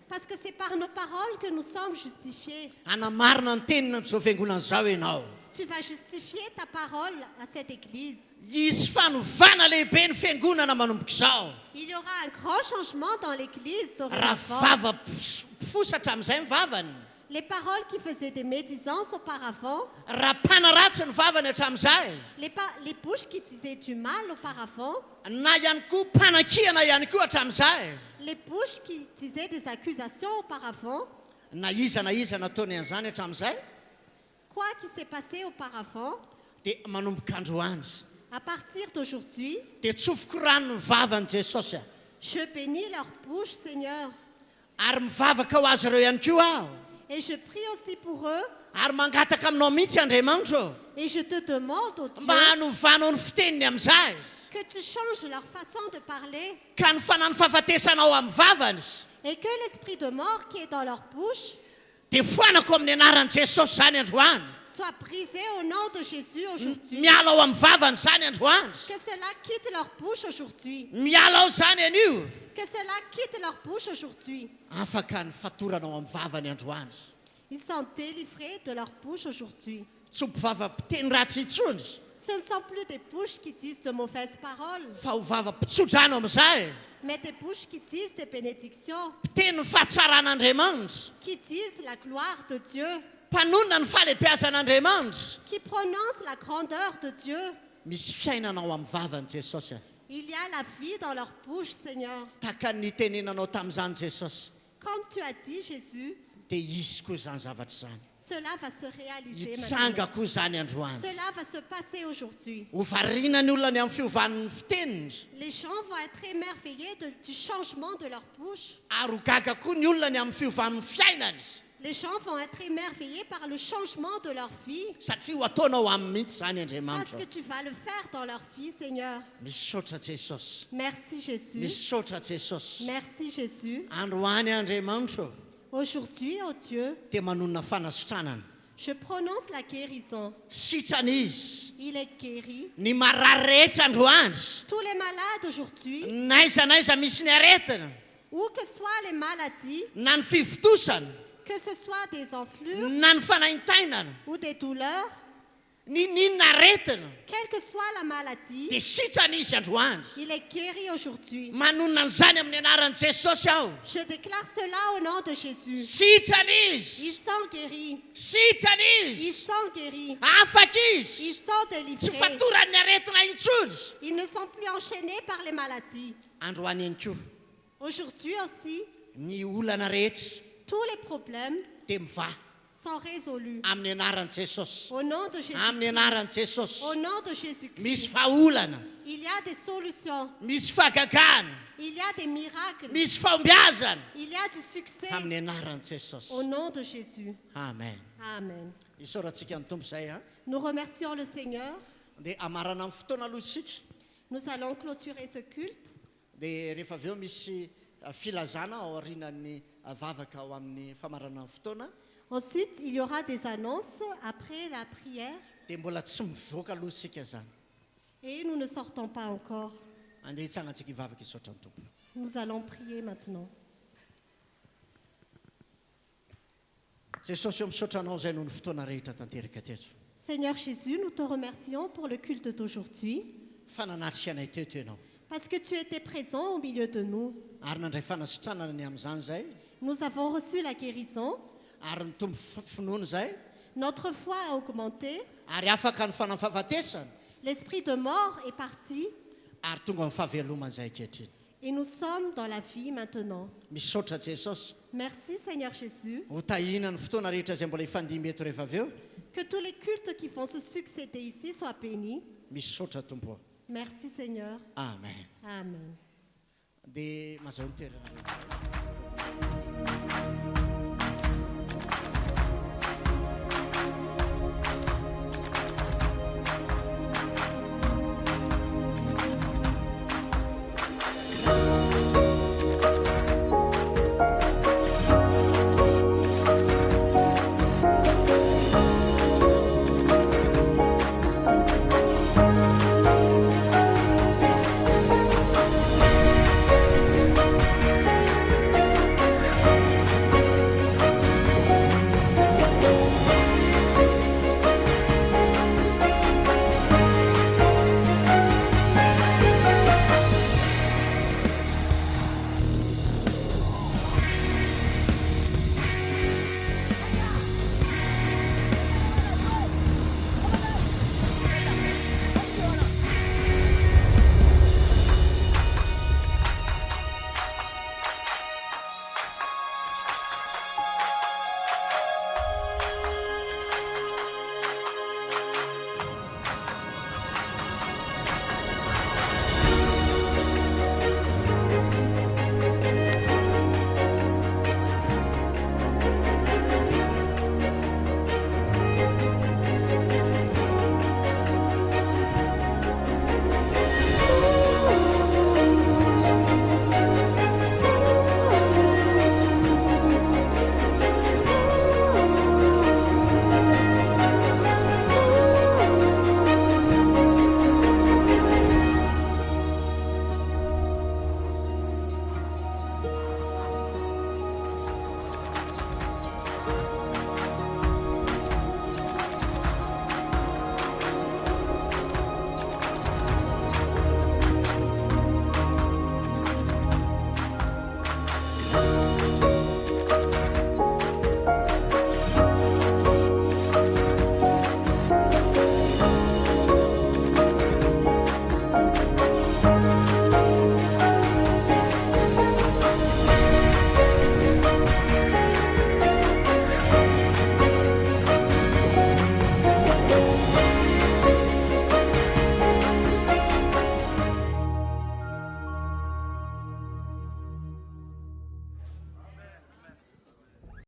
Parce que c'est par nos paroles que nous sommes justifiés. Hanamarina ny tenina n'izao fiangonana izao ianao. Tu vas justifier ta parole à cette église. Izy fanovana lehibe ny fiangonana manomboka izao. Il y aura un grand changement dans l'église Raha dorénavant. vava fosatra amin'izay ny vavany. Les paroles qui faisaient des médisances auparavant, Raha mpanaratsy ny vavany hatramin'izay. les bouches qui disaient du mal auparavant, Na ihany koa mpanakiana ihany koa hatramin'izay. les bouches qui disaient des accusations auparavant, Na iza nataony an'izany hatramin'izay quoi qui s'est passé auparavant, dia manomboka androany. à partir d'aujourd'hui, Dia tsofoko rano ny vavany Jesosy. je bénis leur bouche, Seigneur. Ary mivavaka ho azy ireo ihany koa aho. Et je prie aussi pour eux. Ary mangataka aminao mihitsy Andriamanitra Et je te demande, oh Dieu, mba hanovanao ny fiteniny amin'izay. que tu changes leur façon de parler Ka ny fanany fahafatesanao amin'ny vavany et que l'esprit de mort qui est dans leur bouche dia foanako amin'ny anaran'i Jesosy zany androany. soit brisé au nom de Jésus aujourd'hui. Miala ao amin'ny vavany zany androany. Que cela quitte leur bouche aujourd'hui. Miala ao zany anio. Que cela quitte leur bouche aujourd'hui. Afaka ny fatoranao amin'ny vavany androany. Ils sont délivrés de leur bouche aujourd'hui. Tsy ho mpivava-piteny ratsy intsony Ce ne sont plus des bouches qui disent de mauvaises paroles, fa ho vava-pitsodrano amin'izay. mais des bouches qui disent des bénédictions, Piteny ny fahatsaran'Andriamanitra. qui disent la gloire de Dieu, Mpanonona ny fahalebiazan'Andriamanitra. qui prononcent la grandeur de Dieu. Misy fiainanao amin'ny vavany Jesosy. Il y a la vie dans leur bouche, Seigneur. Tahaka ny tenenanao tamin'izany Jesosy. Comme tu as dit, Jésus, Dia izy koa zany zavatra zany. cela va se réaliser Hitsanga maintenant. koa zany androany. Cela va se passer aujourd'hui. Ho variana ny olona ny amin'ny fiovan'ny fiteniny. Les gens vont être émerveillés du changement de leur bouche. Ary ho gaga koa ny olona ny amin'ny fiovan'ny fiainany. Les gens vont être émerveillés par le changement de leur vie. Satria ho ataonao amin'ny mihitsy zany Parce Andriamanitra. que tu vas le faire dans leur vie, Seigneur. Misaotra Jesosy. Merci, Jésus. Misaotra Jesosy. Merci, Jésus. Androany Andriamanitra Aujourd'hui, oh Dieu, dia manonona fanasitranana. je prononce la guérison. Sitrana izy. Il est guéri. Ny marary rehetra androany. Tous les malades aujourd'hui, Naiza misy ny aretina. où que soient les maladies, Na ny fivitosana. que ce soit des enflures Na ny fanaintainana. ou des douleurs, Ninona aretina. quelle que soit la maladie, Dia sitrana izy androany. il est guéri aujourd'hui. Manonona an'izany amin'ny anaran'i Jesosy aho. Je déclare cela au nom de Jésus. Sitrana Ils izy. sont guéris. Sitrana Ils izy. sont guéris. Afaka Ils izy. sont Tsy délivrés. fatoran'ny aretina intsony. Ils ne sont plus enchaînés par les maladies. Androany ihany koa. Aujourd'hui aussi, Ny olana rehetra tous les problèmes dia miva sont résolus. amin'ny anaran'i Jesosy. Au nom de Jésus. Amin'ny anaran'i Jesosy. Au nom de Jésus-Christ. Misy fahaolana. Il y a des solutions. Misy fahagagana. Il y a des miracles. Misy fahombiazana. Il y a du succès. Amin'ny anaran'i Jesosy. Au nom de Jésus. Amen. Amen. Isaorantsika ny tompo izay a. Nous remercions le Seigneur. Dia amarana amin'ny fotoana aloha isika. Nous allons clôturer ce culte. Dia rehefa avy eo misy filazana ao aorianan'ny vavaka ao amin'ny famarana amin'ny fotoana. Ensuite, il y aura des annonces après la prière. Dia mbola tsy mivoaka aloha isika zany. Et nous ne sortons pas encore. Andeha hitsangantsika hivavaka hisaotra ny tompo. Nous allons prier maintenant. Jesosy eo misaotra anao izay noho ny fotoana rehetra tanteraka teto. Seigneur Jésus, nous te remercions pour le culte d'aujourd'hui. Fa nanatrika anay teto ianao. Parce que tu étais présent au milieu de nous. Ary nandray fanasitranana ny amin'izany izay. Nous avons reçu la guérison. Ary ny tombo finoana izay. Notre foi a augmenté. Ary afaka ny fanafahafatesana. L'esprit de mort est parti ary tonga amin'ny fahavelomana izay ankehitriny. et nous sommes dans la vie maintenant. Misaotra Jesosy Merci Seigneur Jésus. ho tahina ny fotoana rehetra izay mbola ifandimy eto rehefa avy eo. Que tous les cultes qui vont se succéder ici soient bénis. Misaotra tompo. Merci Seigneur. Amen. Amen. Dia mazao ny toerana.